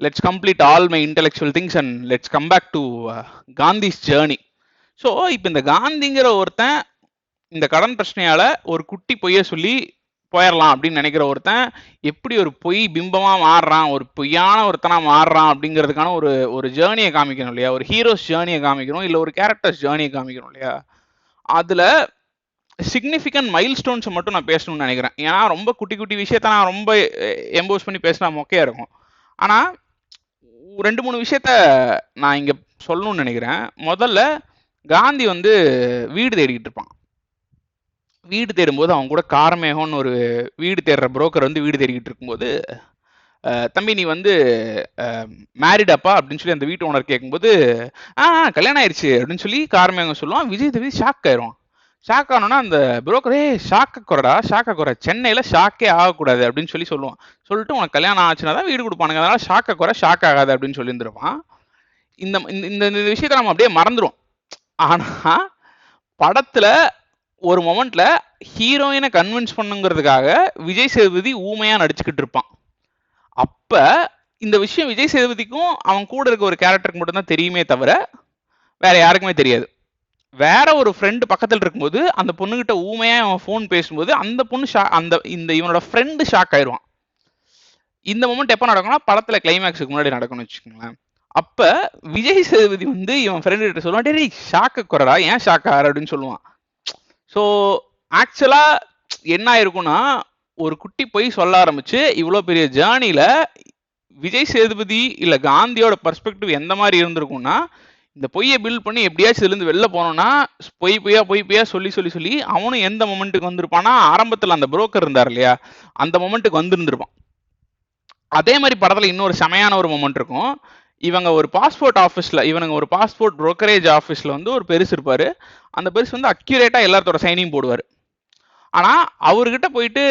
let's complete all my intellectual things and let's come back to Gandhi's journey. So இப்போ இந்த காந்திங்கிற ஒருத்தன் இந்த கடன் பிரச்சனையால ஒரு குட்டி பொய்ய சொல்லி போயிடலாம் அப்படின்னு நினைக்கிற ஒருத்தன் எப்படி ஒரு பொய் பிம்பமா மாறுறான், ஒரு பொய்யான ஒருத்தனா மாறுறான் அப்படிங்கிறதுக்கான ஒரு ஒரு ஜேர்னியை காமிக்கணும் இல்லையா, ஒரு ஹீரோஸ் ஜேர்னியை காமிக்கணும், இல்லை ஒரு கேரக்டர்ஸ் ஜேர்னியை காமிக்கணும் இல்லையா. அதுல சிக்னிஃபிகண்ட் மைல் ஸ்டோன்ஸை மட்டும் நான் பேசணும்னு நினைக்கிறேன். ஏன்னா ரொம்ப குட்டி குட்டி விஷயத்த நான் ரொம்ப எம்போஸ் பண்ணி பேசினா மொக்கையா இருக்கும். ஆனா 2-3 விஷயத்த நான் இங்க சொல்லணும்னு நினைக்கிறேன். முதல்ல காந்தி வந்து வீடு தேடிக்கிட்டு இருப்பான். வீடு தேடும்போது அவங்க கூட காரமேகம்னு ஒரு வீடு தேடுற புரோக்கர் வந்து வீடு தேடிக்கிட்டு இருக்கும்போது, தம்பி நீ வந்து மேரிடாப்பா அப்படின்னு சொல்லி அந்த வீட்டு ஓனர் கேட்கும்போது, கல்யாணம் ஆயிடுச்சு அப்படின்னு சொல்லி காரமேகம் சொல்லுவான். விஜய் தேவி ஷாக் ஆயிரும். ஷாக் ஆனோன்னா அந்த புரோக்கரே ஷாக்க குறை சென்னையில ஷாக்கே ஆகக்கூடாது அப்படின்னு சொல்லி சொல்லுவான். சொல்லிட்டு உனக்கு கல்யாணம் ஆச்சுன்னா தான் வீடு கொடுப்பானுங்க, அதனால ஷாக்க குறை ஷாக் ஆகாது அப்படின்னு சொல்லியிருந்துருவான். இந்த இந்த விஷயத்த நம்ம அப்படியே மறந்துடும். ஆனா படத்துல ஒரு மொமெண்ட்ல ஹீரோயினை கன்வின்ஸ் பண்ணுங்கிறதுக்காக விஜய் சேதுபதி ஊமையா நடிச்சுக்கிட்டு இருப்பான். அப்ப இந்த விஷயம் விஜய் சேதுபதிக்கும் அவன் கூட இருக்க ஒரு கேரக்டருக்கு மட்டும்தான் தெரியுமே தவிர வேற யாருக்குமே தெரியாது. வேற ஒரு ஃப்ரெண்டு பக்கத்தில் இருக்கும்போது அந்த பொண்ணுகிட்ட ஊமையா அவன் ஃபோன் பேசும்போது அந்த பொண்ணு இந்த இவனோட ஃப்ரெண்டு ஷாக் ஆயிடுவான். இந்த மொமெண்ட் எப்போ நடக்கும்னா படத்துல கிளைமேக்ஸுக்கு முன்னாடி நடக்கும்னு வச்சுக்கோங்களேன். அப்ப விஜய் சேதுபதி வந்து இவன் ஃப்ரெண்டு கிட்ட சொல்லுவான், டேய் ஷாக்க குறடா, ஏன் ஷாக் ஆகிற அப்படின்னு சொல்லுவான். ஸோ ஆக்சுவலா என்ன ஆயிருக்கும்னா ஒரு குட்டி போய் சொல்ல ஆரம்பிச்சு இவ்வளோ பெரிய ஜேர்னில விஜய் சேதுபதி இல்ல காந்தியோட பர்ஸ்பெக்டிவ் எந்த மாதிரி இருந்திருக்கும்னா, இந்த பொய்யை பில்ட் பண்ணி எப்படியாச்சும் இதுலேருந்து வெளில போனோம்னா பொய் பொய்யா சொல்லி அவனும் எந்த மொமெண்ட்டுக்கு வந்திருப்பான்னா ஆரம்பத்தில் அந்த புரோக்கர் இருந்தார் இல்லையா அந்த மொமெண்ட்டுக்கு வந்திருந்திருப்பான். அதே மாதிரி படத்துல இன்னொரு செமையான ஒரு மொமெண்ட் இருக்கும். இவங்க ஒரு பாஸ்போர்ட் ஆஃபீஸ்ல இவனுங்க ஒரு பாஸ்போர்ட் புரோக்கரேஜ் ஆஃபீஸ்ல வந்து ஒரு பெருசு இருப்பாரு. அந்த பெருசு வந்து அக்யூரேட்டா எல்லாத்தோட சைனையும் போடுவார். ஆனா அவர்கிட்ட போயிட்டு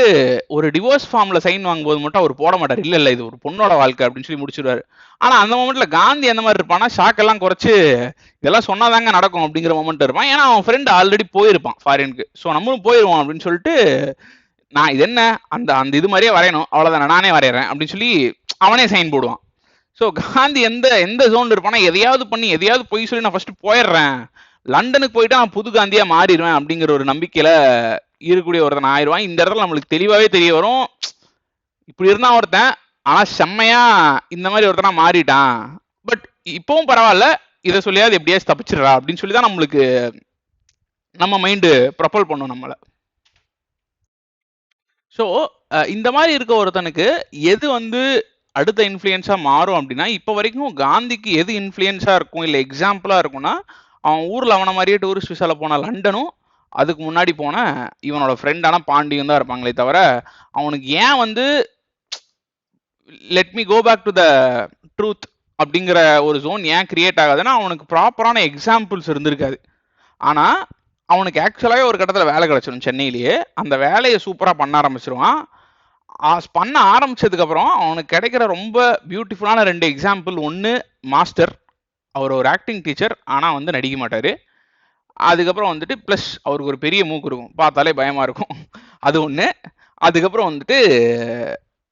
ஒரு டிவோர்ஸ் ஃபார்ம்ல சைன் வாங்கும்போது மட்டும் அவர் போட மாட்டார். இல்ல இது ஒரு பொண்ணோட வாழ்க்கை அப்படின்னு சொல்லி முடிச்சிருவாரு. ஆனா அந்த மொமெண்ட்ல காந்தி எந்த மாதிரி இருப்பான்னா ஷாக் எல்லாம் குறைச்சு இதெல்லாம் சொன்னாதாங்க நடக்கும் அப்படிங்கிற மொமெண்ட் இருப்பான். ஏன்னா அவன் ஃப்ரெண்ட் ஆல்ரெடி போயிருப்பான் ஃபாரினுக்கு. ஸோ நம்மளும் போயிடுவோம் அப்படின்னு சொல்லிட்டு நான் இது என்ன அந்த அந்த இது மாதிரியே வரையணும் அவ்வளவுதானே நானே வரைகிறேன் அப்படின்னு சொல்லி அவனே சைன் போடுவான். ஸோ காந்தி எந்த ஜோன்ல இருப்பானா எதையாவது பண்ணி எதையாவது போய் சொல்லி நான் ஃபர்ஸ்ட் போயிடுறேன், லண்டனுக்கு போயிட்டு நான் புது காந்தியா மாறிடுவேன் அப்படிங்கிற ஒரு நம்பிக்கையில இருக்கக்கூடிய ஒருத்தன் ஆயிடுவான். இந்த இடத்துல நம்மளுக்கு தெளிவாவே தெரிய வரும், இப்படி இருந்தான் ஒருத்தன் ஆனா செம்மையா இந்த மாதிரி ஒருத்தனா மாறிட்டான். பட் இப்பவும் பரவாயில்ல, இதை சொல்லியாவது எப்படியாச்சும் தப்பிச்சிடுறா அப்படின்னு சொல்லி தான் நம்மளுக்கு நம்ம மைண்டு ப்ரொபல் பண்ணும் நம்மளை. ஸோ இந்த மாதிரி இருக்க ஒருத்தனுக்கு எது வந்து அடுத்த இன்ஃப்ளூயன்ஸா மாறும் அப்படின்னா, இப்போ வரைக்கும் காந்திக்கு எது இன்ஃப்ளூயன்ஸா இருக்கும் இல்லை எக்ஸாம்பிளா இருக்கும்னா, அவன் ஊர்ல அவன மாதிரியே டூரிஸ்ட் விசால போன லண்டனும் அதுக்கு முன்னாடி போன இவனோட ஃப்ரெண்டான பாண்டியும் தான் இருப்பாங்களே தவிர, அவனுக்கு ஏன் வந்து let me go back to the truth அப்படிங்கிற ஒரு ஜோன் ஏன் கிரியேட் ஆகாதுன்னா அவனுக்கு ப்ராப்பரான எக்ஸாம்பிள்ஸ் இருந்திருக்காது. ஆனா அவனுக்கு ஆக்சுவலாகவே ஒரு கட்டத்தில் வேலை கிடைச்சிடும் சென்னையிலேயே. அந்த வேலையை சூப்பராக பண்ண ஆரம்பிச்சிருவான். பண்ண ஆரம்பிச்சதுக்கு அப்புறம் அவனுக்கு கிடைக்கிற ரொம்ப பியூட்டிஃபுல்லான 2 எக்ஸாம்பிள். ஒன்று மாஸ்டர், அவர் ஒரு ஆக்டிங் டீச்சர் ஆனால் வந்து நடிக்க மாட்டார். அதுக்கப்புறம் வந்துட்டு ப்ளஸ் அவருக்கு ஒரு பெரிய மூக்கு இருக்கும், பார்த்தாலே பயமாக இருக்கும், அது ஒன்று. அதுக்கப்புறம் வந்துட்டு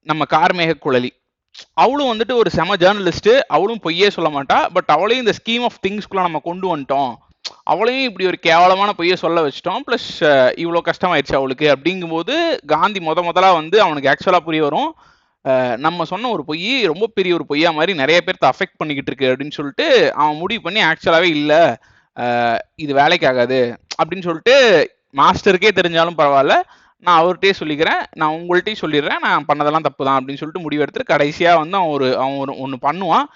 நம்ம கார்மேக குழலி, அவளும் வந்துட்டு ஒரு செம ஜேர்னலிஸ்ட், அவளும் பொய்யே சொல்ல மாட்டா. பட் அவளையும் இந்த ஸ்கீம் ஆஃப் திங்ஸ்குள்ள நம்ம கொண்டு வந்துட்டோம், அவளையும் இப்படி ஒரு கேவலமான பொய்யை சொல்ல வச்சிட்டோம், ப்ளஸ் இவ்வளோ கஷ்டமாயிடுச்சு அவளுக்கு அப்படிங்கும்போது காந்தி முதலா வந்து அவனுக்கு ஆக்சுவலாக புரிய வரும், நம்ம சொன்ன ஒரு பொய் ரொம்ப பெரிய ஒரு பொய்யா மாதிரி நிறைய பேர்த்த அஃபெக்ட் பண்ணிக்கிட்டு இருக்கு அப்படின்னு சொல்லிட்டு அவன் முடிவு பண்ணி ஆக்சுவலாகவே இல்லை இது வேலைக்கு ஆகாது அப்படின்னு சொல்லிட்டு மாஸ்டருக்கே தெரிஞ்சாலும் பரவாயில்ல, நான் அவர்கிட்டயே சொல்லிக்கிறேன், நான் உங்கள்கிட்டயும் சொல்லிடுறேன், நான் பண்ணதெல்லாம் தப்பு தான் அப்படின்னு சொல்லிட்டு முடிவெடுத்துட்டு கடைசியாக வந்து அவன் ஒன்று பண்ணுவான்.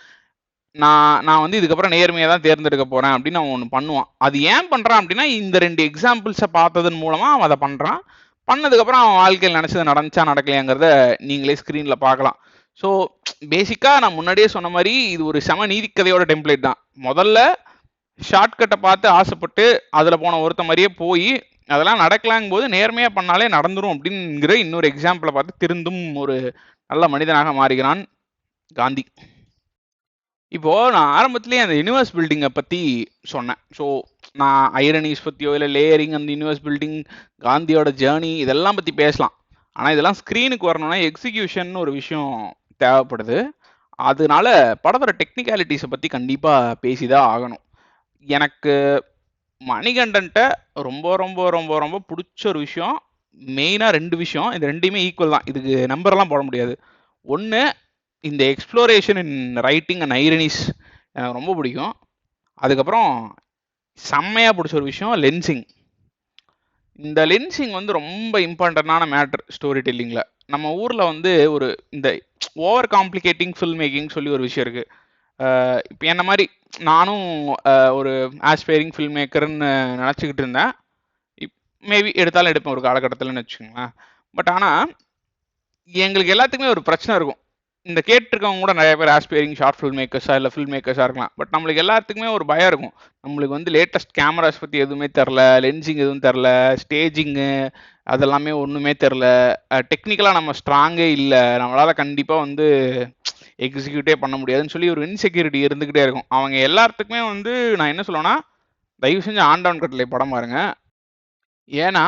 நான் வந்து இதுக்கப்புறம் நேர்மையாக தான் தேர்ந்தெடுக்க போறேன் அப்படின்னு அவன் ஒன்று பண்ணுவான். அது ஏன் பண்றான் அப்படின்னா, இந்த 2 எக்ஸாம்பிள்ஸை பார்த்ததன் மூலமா அவன் அதை பண்றான். பண்ணதுக்கப்புறம் அவன் வாழ்க்கையில் நினைச்சது நடந்துச்சா நடக்கலையாங்கிறத நீங்களே ஸ்கிரீன்ல பார்க்கலாம். ஸோ பேசிக்கா நான் முன்னாடியே சொன்ன மாதிரி இது ஒரு செம நீதிக்கதையோட டெம்ப்ளேட் தான். முதல்ல ஷார்ட்கட்டை பார்த்து ஆசைப்பட்டு அதில் போன ஒருத்த மாதிரியே போய் அதெல்லாம் நடக்கலாங்கும் போது நேர்மையா பண்ணாலே நடந்துரும் அப்படிங்கிற இன்னொரு எக்ஸாம்பிளை பார்த்து திருந்தும் ஒரு நல்ல மனிதனாக மாறுகிறான் காந்தி. இப்போ நான் ஆரம்பத்திலேயே அந்த யூனிவர்ஸ் பில்டிங்கை பத்தி சொன்னேன். ஸோ நான் ஐரனிஸ் பத்தியோ இல்லை லேயரிங் அந்த யூனிவர்ஸ் பில்டிங் காந்தியோட ஜேர்னி இதெல்லாம் பத்தி பேசலாம். ஆனால் இதெல்லாம் ஸ்க்ரீனுக்கு வரணும்னா எக்ஸிகியூஷன் ஒரு விஷயம் தேவைப்படுது. அதனால படத்தோட டெக்னிக்காலிட்டிஸை பத்தி கண்டிப்பா பேசிதான் ஆகணும். எனக்கு மணிகண்டன்ட்ட ரொம்ப ரொம்ப ரொம்ப ரொம்ப பிடிச்ச ஒரு விஷயம், மெயினாக 2 விஷயம், இது ரெண்டுமே ஈக்குவல் தான், இதுக்கு நம்பர்லாம் போட முடியாது. ஒன்று, இந்த எக்ஸ்ப்ளோரேஷன் இன் ரைட்டிங் அண்ட் ஐரனிஸ் எனக்கு ரொம்ப பிடிக்கும். அதுக்கப்புறம் செம்மையாக பிடிச்ச ஒரு விஷயம் லென்சிங். இந்த லென்சிங் வந்து ரொம்ப இம்பார்ட்டண்டான மேட்டர் ஸ்டோரி டெல்லிங்கில். நம்ம ஊரில் வந்து ஒரு இந்த ஓவர் காம்ப்ளிகேட்டிங் ஃபில்ம் மேக்கிங் சொல்லி ஒரு விஷயம் இருக்குது. இப்போ என்ன மாதிரி நானும் ஒரு ஆஸ்பைரிங் ஃபில்ம் மேக்கர்னு நினச்சிக்கிட்டு இருந்தேன். மேபி எடுத்தாலும் எடுப்பேன் ஒரு காலகட்டத்தில்னு வச்சுக்கோங்களேன். பட் ஆனால் எங்களுக்கு எல்லாத்துக்குமே ஒரு பிரச்சனை இருக்கும். இந்த கேட்டிருக்கவங்க கூட நிறைய பேர் ஆஸ்பைரிங் ஷார்ட் ஃபில்ம் மேக்கர்ஸாக இல்லை ஃபில்ம் மேக்கர்ஸாக இருக்கலாம். பட் நம்மளுக்கு எல்லாத்துக்குமே ஒரு பயம் இருக்கும். நம்மளுக்கு வந்து லேட்டஸ்ட் கேமராஸ் பற்றி எதுவுமே தெரில, லென்சிங் எதுவும் தெரில, ஸ்டேஜிங்கு அதெல்லாமே ஒன்றுமே தெரில, டெக்னிக்கலாக நம்ம ஸ்ட்ராங்கே இல்லை, நம்மளால் கண்டிப்பாக வந்து எக்ஸிக்யூட்டே பண்ண முடியாதுன்னு சொல்லி ஒரு இன்செக்யூரிட்டி இருந்துக்கிட்டே இருக்கும். அவங்க எல்லாத்துக்குமே வந்து நான் என்ன சொல்லுவேன்னா, தயவு செஞ்சு ஆண்டவன் கட்டளை படம் பாருங்க. ஏன்னா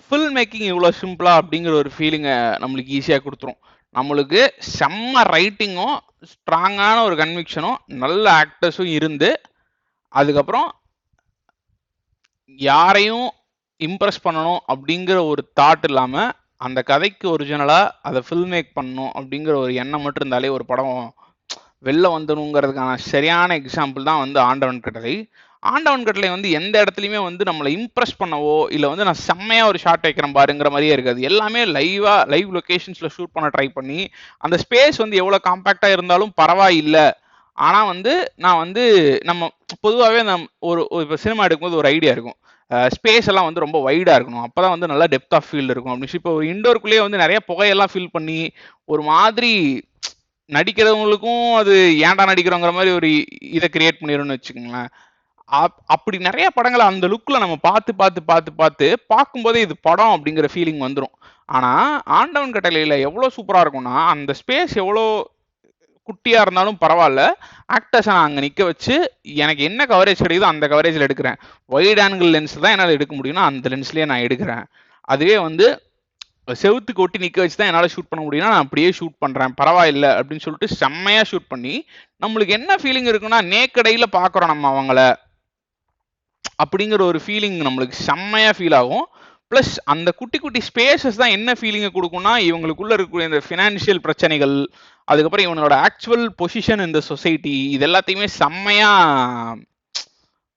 ஃபில்ம் மேக்கிங் இவ்வளோ சிம்பிளா அப்படிங்கிற ஒரு ஃபீலிங்கை நம்மளுக்கு ஈஸியாக கொடுத்துரும். நம்மளுக்கு செம்ம ரைட்டிங்கும் ஸ்ட்ராங்கான ஒரு கன்விக்ஷனும் நல்ல ஆக்டர்ஸும் இருந்து அதுக்கப்புறம் யாரையும் இம்ப்ரெஸ் பண்ணணும் அப்படிங்கிற ஒரு தாட் இல்லாமல் அந்த கதைக்கு ஒரிஜினலாக அதை ஃபில்ம் மேக் பண்ணணும் அப்படிங்கிற ஒரு எண்ணம் மட்டும் இருந்தாலே ஒரு படம் வெளில வந்துணுங்கிறதுக்கான சரியான எக்ஸாம்பிள் தான் வந்து ஆண்டவன் கட்டளை. ஆண்டவன் கட்டளை வந்து எந்த இடத்துலையுமே வந்து நம்மளை இம்ப்ரெஸ் பண்ணவோ இல்லை வந்து நான் செம்மையாக ஒரு ஷாட் வைக்கிறேன் பாருங்கிற மாதிரியே இருக்காது. எல்லாமே லைவ் லொக்கேஷன்ஸில் ஷூட் பண்ண ட்ரை பண்ணி அந்த ஸ்பேஸ் வந்து எவ்வளோ காம்பேக்டாக இருந்தாலும் பரவாயில்லை. ஆனால் வந்து நான் வந்து நம்ம பொதுவாகவே ஒரு இப்போ சினிமா எடுக்கும்போது ஒரு ஐடியா இருக்கும், ஸ்பேஸ் எல்லாம் வந்து ரொம்ப வைடாக இருக்கணும், அப்போ தான் வந்து நல்லா டெப்த் ஆஃப் ஃபீல்டு இருக்கும் அப்படின்னு. இப்போ ஒரு இண்டோருக்குள்ளேயே வந்து நிறைய புகையெல்லாம் ஃபில் பண்ணி ஒரு மாதிரி நடிக்கிறவங்களுக்கும் அது ஏன்டா நடிக்கிறோங்கிற மாதிரி ஒரு இதை கிரியேட் பண்ணிடும்னு வச்சுக்கோங்களேன். அப்படி நிறைய படங்களை அந்த லுக்ல நம்ம பார்க்கும்போதே இது படம் அப்படிங்கிற ஃபீலிங் வந்துடும். ஆனா ஆண்டவன் கட்டளையில எவ்வளவு சூப்பரா இருக்கும்னா, அந்த ஸ்பேஸ் எவ்வளோ குட்டியா இருந்தாலும் பரவாயில்ல, ஆக்டர்ஸை நான் அங்க நிக்க வச்சு எனக்கு என்ன கவரேஜ் கிடைக்குதோ அந்த கவரேஜ்ல எடுக்கிறேன். வைட் ஆங்கிள் லென்ஸ் தான் என்னால் எடுக்க முடியும்னா அந்த லென்ஸ்லயே நான் எடுக்கிறேன். அதுவே வந்து செவுத்துக்கு ஒட்டி நிக்க வச்சு தான் என்னால் ஷூட் பண்ண முடியும்னா நான் அப்படியே ஷூட் பண்றேன், பரவாயில்லை அப்படின்னு சொல்லிட்டு செம்மையா ஷூட் பண்ணி நம்மளுக்கு என்ன ஃபீலிங் இருக்குன்னா, நேக்கடையில பாக்குறோம் நம்ம அவங்கள அப்படிங்கிற ஒரு ஃபீலிங் நம்மளுக்கு செம்மையா ஃபீல் ஆகும். ப்ளஸ் அந்த குட்டி குட்டி ஸ்பேசஸ் தான் என்ன ஃபீலிங்கை கொடுக்கும்னா, இவங்களுக்குள்ள இருக்கக்கூடிய இந்த ஃபினான்ஷியல் பிரச்சனைகள், அதுக்கப்புறம் இவனோட ஆக்சுவல் பொசிஷன் இந்த சொசைட்டி, இது எல்லாத்தையுமே செம்மையா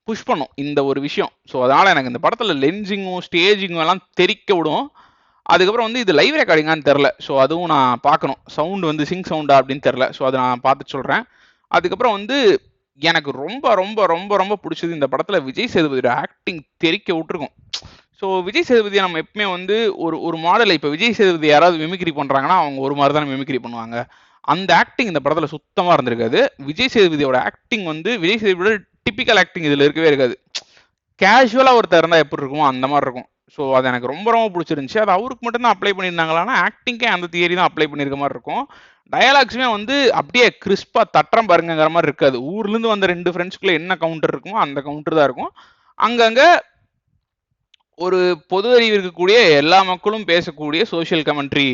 புஷ் பண்ணும் இந்த ஒரு விஷயம். ஸோ அதனால எனக்கு இந்த படத்துல லென்சிங்கும் ஸ்டேஜிங்கும் எல்லாம் தெரிக்க விடும். அதுக்கப்புறம் வந்து இது லைவ் ரெக்கார்டிங்கான்னு தெரில, ஸோ அதுவும் நான் பார்க்கணும். சவுண்ட் வந்து சிங் சவுண்டா அப்படின்னு தெரில, ஸோ அதை நான் பார்த்து சொல்கிறேன். அதுக்கப்புறம் வந்து எனக்கு ரொம்ப ரொம்ப ரொம்ப ரொம்ப பிடிச்சது இந்த படத்தில் விஜய் சேதுபதியோட ஆக்டிங் தெரிக்க விட்டுருக்கும். ஸோ விஜய் சேதுபதியை நம்ம எப்பவுமே வந்து ஒரு மாடலை, இப்போ விஜய் சேதுபதி யாராவது மிமிக்ரி பண்ணுறாங்கன்னா அவங்க ஒரு மாதிரி தானே மிமிக்ரி பண்ணுவாங்க. அந்த ஆக்டிங் இந்த படத்தில் சுத்தமாக இருந்திருக்காது. விஜய் சேதுபதியோட ஆக்டிங் வந்து விஜய் சேதுபதியோட டிப்பிக்கல் ஆக்டிங் இதில் இருக்கவே இருக்காது. கேஷுவலாக ஒருத்தர் இருந்தால் எப்படி இருக்குமோ அந்த மாதிரி இருக்கும். ஸோ அது எனக்கு ரொம்ப ரொம்ப பிடிச்சிருந்துச்சு. அது அவருக்கு மட்டும்தான் அப்ளை பண்ணியிருந்தாங்களான்னா ஆக்டிங்கே அந்த தியரி தான் அப்ளை பண்ணியிருக்க மாதிரி இருக்கும். டயலாக்ஸுமே வந்து அப்படியே கிறிஸ்பாக தட்டுறம் பாருங்கிற மாதிரி இருக்காது. ஊர்லேருந்து வந்த 2 ஃப்ரெண்ட்ஸ்குள்ளே என்ன கவுண்டர் இருக்குமோ அந்த கவுண்டர் தான் இருக்கும். அங்கங்கே ஒரு பொது அறிவு இருக்கக்கூடிய எல்லா மக்களும் பேசக்கூடிய சோஷியல் கமெண்ட்ரி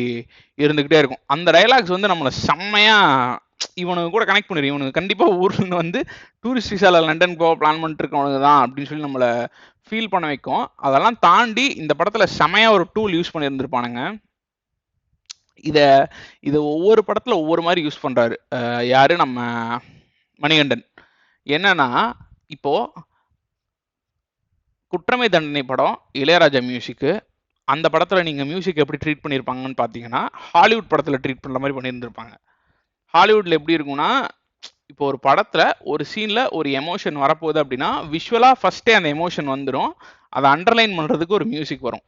இருந்துக்கிட்டே இருக்கும். அந்த டயலாக்ஸ் வந்து நம்மளை செம்மையா இவனுக்கு கூட கனெக்ட் பண்ணிடும். இவனுக்கு கண்டிப்பாக ஊர்லேருந்து வந்து டூரிஸ்ட் விசாவில் லண்டன் போக பிளான் பண்ணிட்டு இருக்கவனுக்கு தான் அப்படின்னு சொல்லி நம்மளை ஃபீல் பண்ண வைக்கும். அதெல்லாம் தாண்டி இந்த படத்தில் செமையா ஒரு டூல் யூஸ் பண்ணியிருந்திருப்பானுங்க. இதை ஒவ்வொரு படத்தில் ஒவ்வொரு மாதிரி யூஸ் பண்ணுறாரு. யாரு நம்ம மணிகண்டன். என்னன்னா இப்போ குற்றமை தண்டனை படம் இளையராஜா மியூசிக்கு, அந்த படத்தில் நீங்கள் மியூசிக் எப்படி ட்ரீட் பண்ணியிருப்பாங்கன்னு பார்த்தீங்கன்னா ஹாலிவுட் படத்தில் ட்ரீட் பண்ணுற மாதிரி பண்ணியிருந்திருப்பாங்க. ஹாலிவுட்டில் எப்படி இருக்கும்னா, இப்போ ஒரு படத்தில் ஒரு சீனில் ஒரு எமோஷன் வரப்போகுது அப்படின்னா விஷுவலாக ஃபஸ்ட்டே அந்த எமோஷன் வந்துடும். அதை அண்டர்லைன் பண்ணுறதுக்கு ஒரு மியூசிக் வரும்.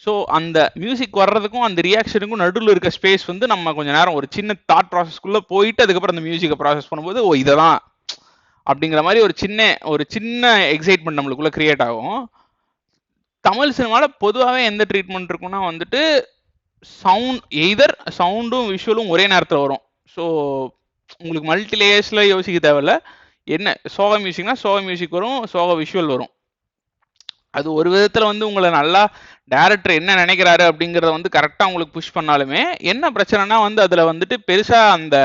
ஸோ அந்த மியூசிக் வர்றதுக்கும் அந்த ரியாக்ஷனுக்கும் நடுவில் இருக்க ஸ்பேஸ் வந்து நம்ம கொஞ்சம் நேரம் ஒரு சின்ன தாட் ப்ராசஸ்க்குள்ளே போயிட்டு அதுக்கப்புறம் அந்த மியூசிக்கை ப்ராசஸ் பண்ணும்போது ஓ இதை தான் அப்படிங்கிற மாதிரி ஒரு சின்ன எக்ஸைட்மெண்ட் நம்மளுக்குள்ளே கிரியேட் ஆகும். தமிழ் சினிமாவில் பொதுவாகவே எந்த ட்ரீட்மெண்ட் இருக்குன்னா வந்துட்டு எய்தர் சவுண்டும் விஷுவலும் ஒரே நேரத்தில் வரும். ஸோ உங்களுக்கு மல்டி லேயர்ஸில் யோசிக்க தேவையில்ல. என்ன சோக மியூசிக்னா சோக மியூசிக் வரும், சோக விஷுவல் வரும். அது ஒரு விதத்தில் வந்து உங்களை நல்லா டேரக்டர் என்ன நினைக்கிறாரு அப்படிங்கிறத வந்து கரெக்டாக உங்களுக்கு புஷ் பண்ணாலுமே என்ன பிரச்சனைனா வந்து அதில் வந்துட்டு பெருசாக அந்த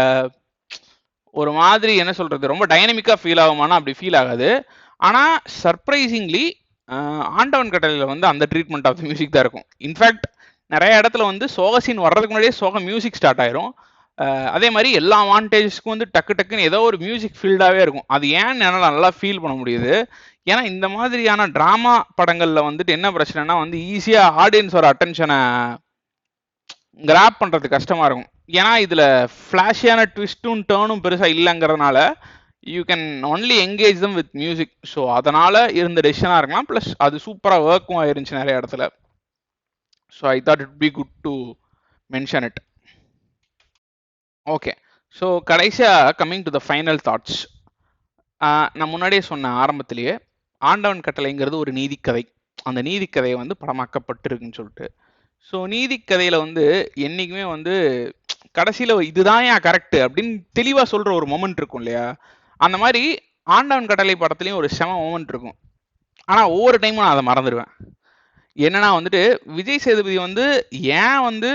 ஒரு மாதிரி என்ன சொல்கிறது ரொம்ப டைனமிக்காக ஃபீல் ஆகுமானா அப்படி ஃபீல் ஆகாது. ஆனால் சர்ப்ரைசிங்லி ஆண்டவன் கட்டளையில் வந்து அந்த ட்ரீட்மெண்ட் ஆஃப் த மியூசிக் தான் இருக்கும். இன்ஃபேக்ட் நிறைய இடத்துல வந்து சோக சீன் வர்றதுக்கு முன்னாடியே சோக மியூசிக் ஸ்டார்ட் ஆயிரும். அதே மாதிரி எல்லா வாண்டேஜஸ்க்கும் வந்து டக்கு டக்குன்னு ஏதோ ஒரு மியூசிக் ஃபீல்டாகவே இருக்கும். அது ஏன்னு என்னால் நல்லா ஃபீல் பண்ண முடியுது. ஏன்னா இந்த மாதிரியான ட்ராமா படங்களில் வந்துட்டு என்ன பிரச்சனைனா வந்து ஈஸியாக ஆடியன்ஸோட அட்டென்ஷனை கிராப் பண்ணுறது கஷ்டமாக இருக்கும். ஏன்னா இதில் ஃப்ளாஷியான ட்விஸ்ட்டும் டேர்னும் பெருசாக இல்லைங்கிறதுனால you can only engage them with music. So அதனால் இருந்த டெசிஷனாக இருக்கலாம். ப்ளஸ் அது சூப்பராக ஒர்க்கும் ஆயிருந்துச்சு நிறைய இடத்துல. So I thought it be good to mention it. Okay, so கடைசியாக coming to the final thoughts. நான் முன்னாடியே சொன்ன ஆரம்பத்திலேயே ஆண்டவன் கட்டளைங்கிறது ஒரு நீதிக்கதை. அந்த நீதிக்கதையை வந்து படமாக்கப்பட்டிருக்குன்னு சொல்லிட்டு. ஸோ நீதிக்கதையில் வந்து என்றைக்குமே வந்து கடைசியில் இதுதான் ஏன் கரெக்டு அப்படின்னு தெளிவாக சொல்கிற ஒரு மொமெண்ட் இருக்கும் இல்லையா? அந்த மாதிரி ஆண்டவன் கட்டளை படத்துலையும் ஒரு செம மொமெண்ட் இருக்கும். ஆனால் ஒவ்வொரு டைமும் நான் அதை மறந்துடுவேன். என்னன்னா வந்துட்டு விஜய் சேதுபதி வந்து ஏன் வந்து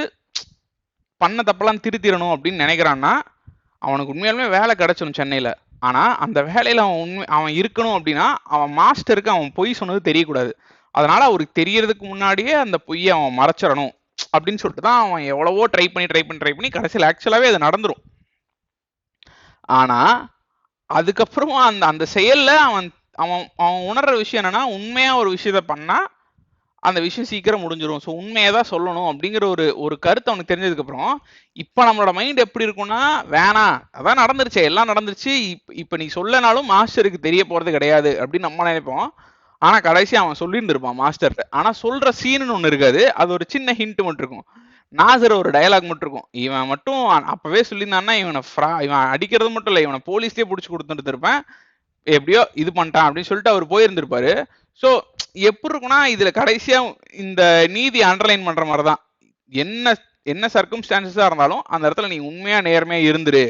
பண்ண தப்பெல்லாம் திருத்திடணும் அப்படின்னு நினைக்கிறான்னா அவனுக்கு உண்மையாலுமே வேலை கிடைச்சிடும் சென்னையில். ஆனால் அந்த வேலையில் அவன் இருக்கணும் அப்படின்னா அவன் மாஸ்டருக்கு அவன் பொய் சொன்னது தெரியக்கூடாது. அதனால அவருக்கு தெரியறதுக்கு முன்னாடியே அந்த பொய்யை அவன் மறைச்சிடணும் அப்படின்னு சொல்லிட்டு தான் அவன் எவ்வளவோ ட்ரை பண்ணி கடைசியில் ஆக்சுவலாகவே அது நடந்துடும். ஆனால் அதுக்கப்புறமா அந்த செயலில் அவன் அவன் அவன் உணர்ற விஷயம் என்னன்னா உண்மையாக ஒரு விஷயத்த பண்ணால் அந்த விஷயம் சீக்கிரம் முடிஞ்சிடும். ஸோ உண்மையை தான் சொல்லணும் அப்படிங்கிற ஒரு கருத்து அவனுக்கு தெரிஞ்சதுக்கப்புறம் இப்போ நம்மளோட மைண்ட் எப்படி இருக்குன்னா வேணாம் அதான் நடந்துருச்சு, எல்லாம் நடந்துருச்சு, இப்போ நீ சொல்லனாலும் மாஸ்டருக்கு தெரிய போகிறது கிடையாது அப்படின்னு நம்ம நினைப்போம். ஆனால் கடைசி அவன் சொல்லிட்டு இருப்பான் மாஸ்டர்கிட்ட. ஆனால் சொல்கிற சீனுன்னு ஒன்று இருக்காது. அது ஒரு சின்ன ஹிண்ட் மட்டும் இருக்கும். நாசர் ஒரு டயலாக் மட்டும் இருக்கும். இவன் மட்டும் அப்போவே சொல்லியிருந்தான்னா இவன் அடிக்கிறது மட்டும் இல்லை, இவனை போலீஸ்லேயே பிடிச்சி கொடுத்துட்டு இருப்பேன், எப்படியோ இது பண்ணிட்டான் அப்படின்னு சொல்லிட்டு அவர் போயிருந்திருப்பாரு. ஸோ எப்படி இருக்குன்னா இதில் கடைசியாக இந்த நீதி அண்டர்லைன் பண்ணுற மாதிரி தான். என்ன சர்க்கம்ஸ்டான்சஸாக இருந்தாலும் அந்த இடத்துல நீ உண்மையாக நேர்மையாக இருந்துரு.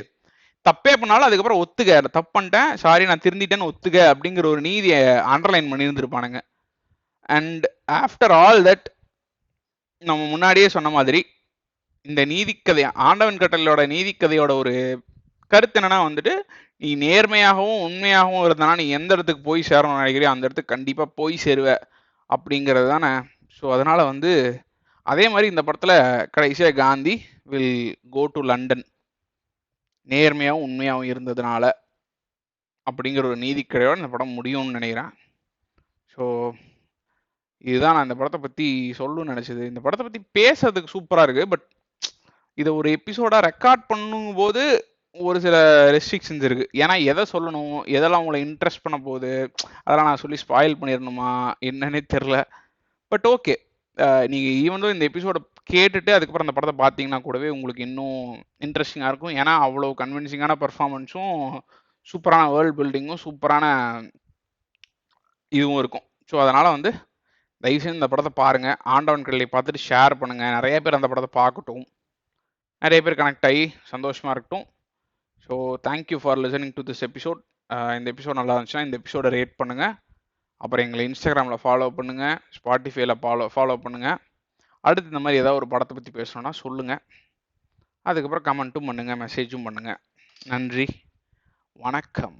தப்பே பண்ணாலும் அதுக்கப்புறம் ஒத்துக்க, தப்பு பண்ணிட்டேன், சாரி நான் திருந்திட்டேன்னு ஒத்துக்க அப்படிங்கிற ஒரு நீதியை அண்டர்லைன் பண்ணியிருந்திருப்பானுங்க. அண்ட் ஆஃப்டர் ஆல் தட் நம்ம முன்னாடியே சொன்ன மாதிரி இந்த நீதிக்கதை ஆண்டவன் கட்டளையோட நீதிக்கதையோட ஒரு கருத்து என்னன்னா வந்துட்டு நீ நேர்மையாகவும் உண்மையாகவும் இருந்தனா நீ எந்த இடத்துக்கு போய் சேரணும்னு நினைக்கிறியோ அந்த இடத்துக்கு கண்டிப்பாக போய் சேருவ அப்படிங்கிறது தானே. ஸோ அதனால் வந்து அதே மாதிரி இந்த படத்தில் கடைசியாக Gandhi will go to London நேர்மையாகவும் உண்மையாகவும் இருந்ததுனால அப்படிங்கிற ஒரு நீதிக்கதையோட இந்த படம் முடியும்னு நினைக்கிறேன். ஸோ இதுதான் நான் இந்த படத்தை பற்றி சொல்லணும்னு நினச்சது. இந்த படத்தை பற்றி பேசுறதுக்கு சூப்பராக இருக்குது. பட் இதை ஒரு எபிசோடாக ரெக்கார்ட் பண்ணும்போது ஒரு சில ரெஸ்ட்ரிக்ஷன்ஸ் இருக்குது. ஏன்னா எதை சொல்லணும், எதெல்லாம் உங்களை இன்ட்ரெஸ்ட் பண்ண போகுது, அதெல்லாம் நான் சொல்லி ஸ்பாயில் பண்ணிடணுமா என்னன்னே தெரில. பட் ஓகே, நீங்கள் ஈவன் இந்த எபிசோடை கேட்டுட்டு அதுக்கப்புறம் அந்த படத்தை பார்த்தீங்கன்னா கூடவே உங்களுக்கு இன்னும் இன்ட்ரெஸ்டிங்காக இருக்கும். ஏன்னா அவ்வளோ கன்வின்சிங்கான பர்ஃபார்மன்ஸும் சூப்பரான வேர்ல்ட் பில்டிங்கும் சூப்பரான இதுவும் இருக்கும். ஸோ அதனால் வந்து தயவுசெய்து இந்த படத்தை பாருங்கள். ஆண்டவன் கட்டளை பார்த்துட்டு ஷேர் பண்ணுங்கள். நிறைய பேர் அந்த படத்தை பார்க்கட்டும், நிறைய பேர் கனெக்ட் ஆகி சந்தோஷமாக இருக்கட்டும். So thank you for listening to this episode. இந்த எபிசோட் நல்லா இருந்துச்சுன்னா இந்த எபிசோடை ரேட் பண்ணுங்கள். அப்புறம் எங்களை இன்ஸ்டாகிராமில் ஃபாலோ பண்ணுங்கள், ஸ்பாட்டிஃபைல ஃபாலோ பண்ணுங்கள். அடுத்து இந்த மாதிரி ஏதாவது ஒரு படத்தை பற்றி பேசணுன்னா சொல்லுங்கள். அதுக்கப்புறம் கமெண்ட்டும் பண்ணுங்கள், மெசேஜும் பண்ணுங்கள். நன்றி, வணக்கம்.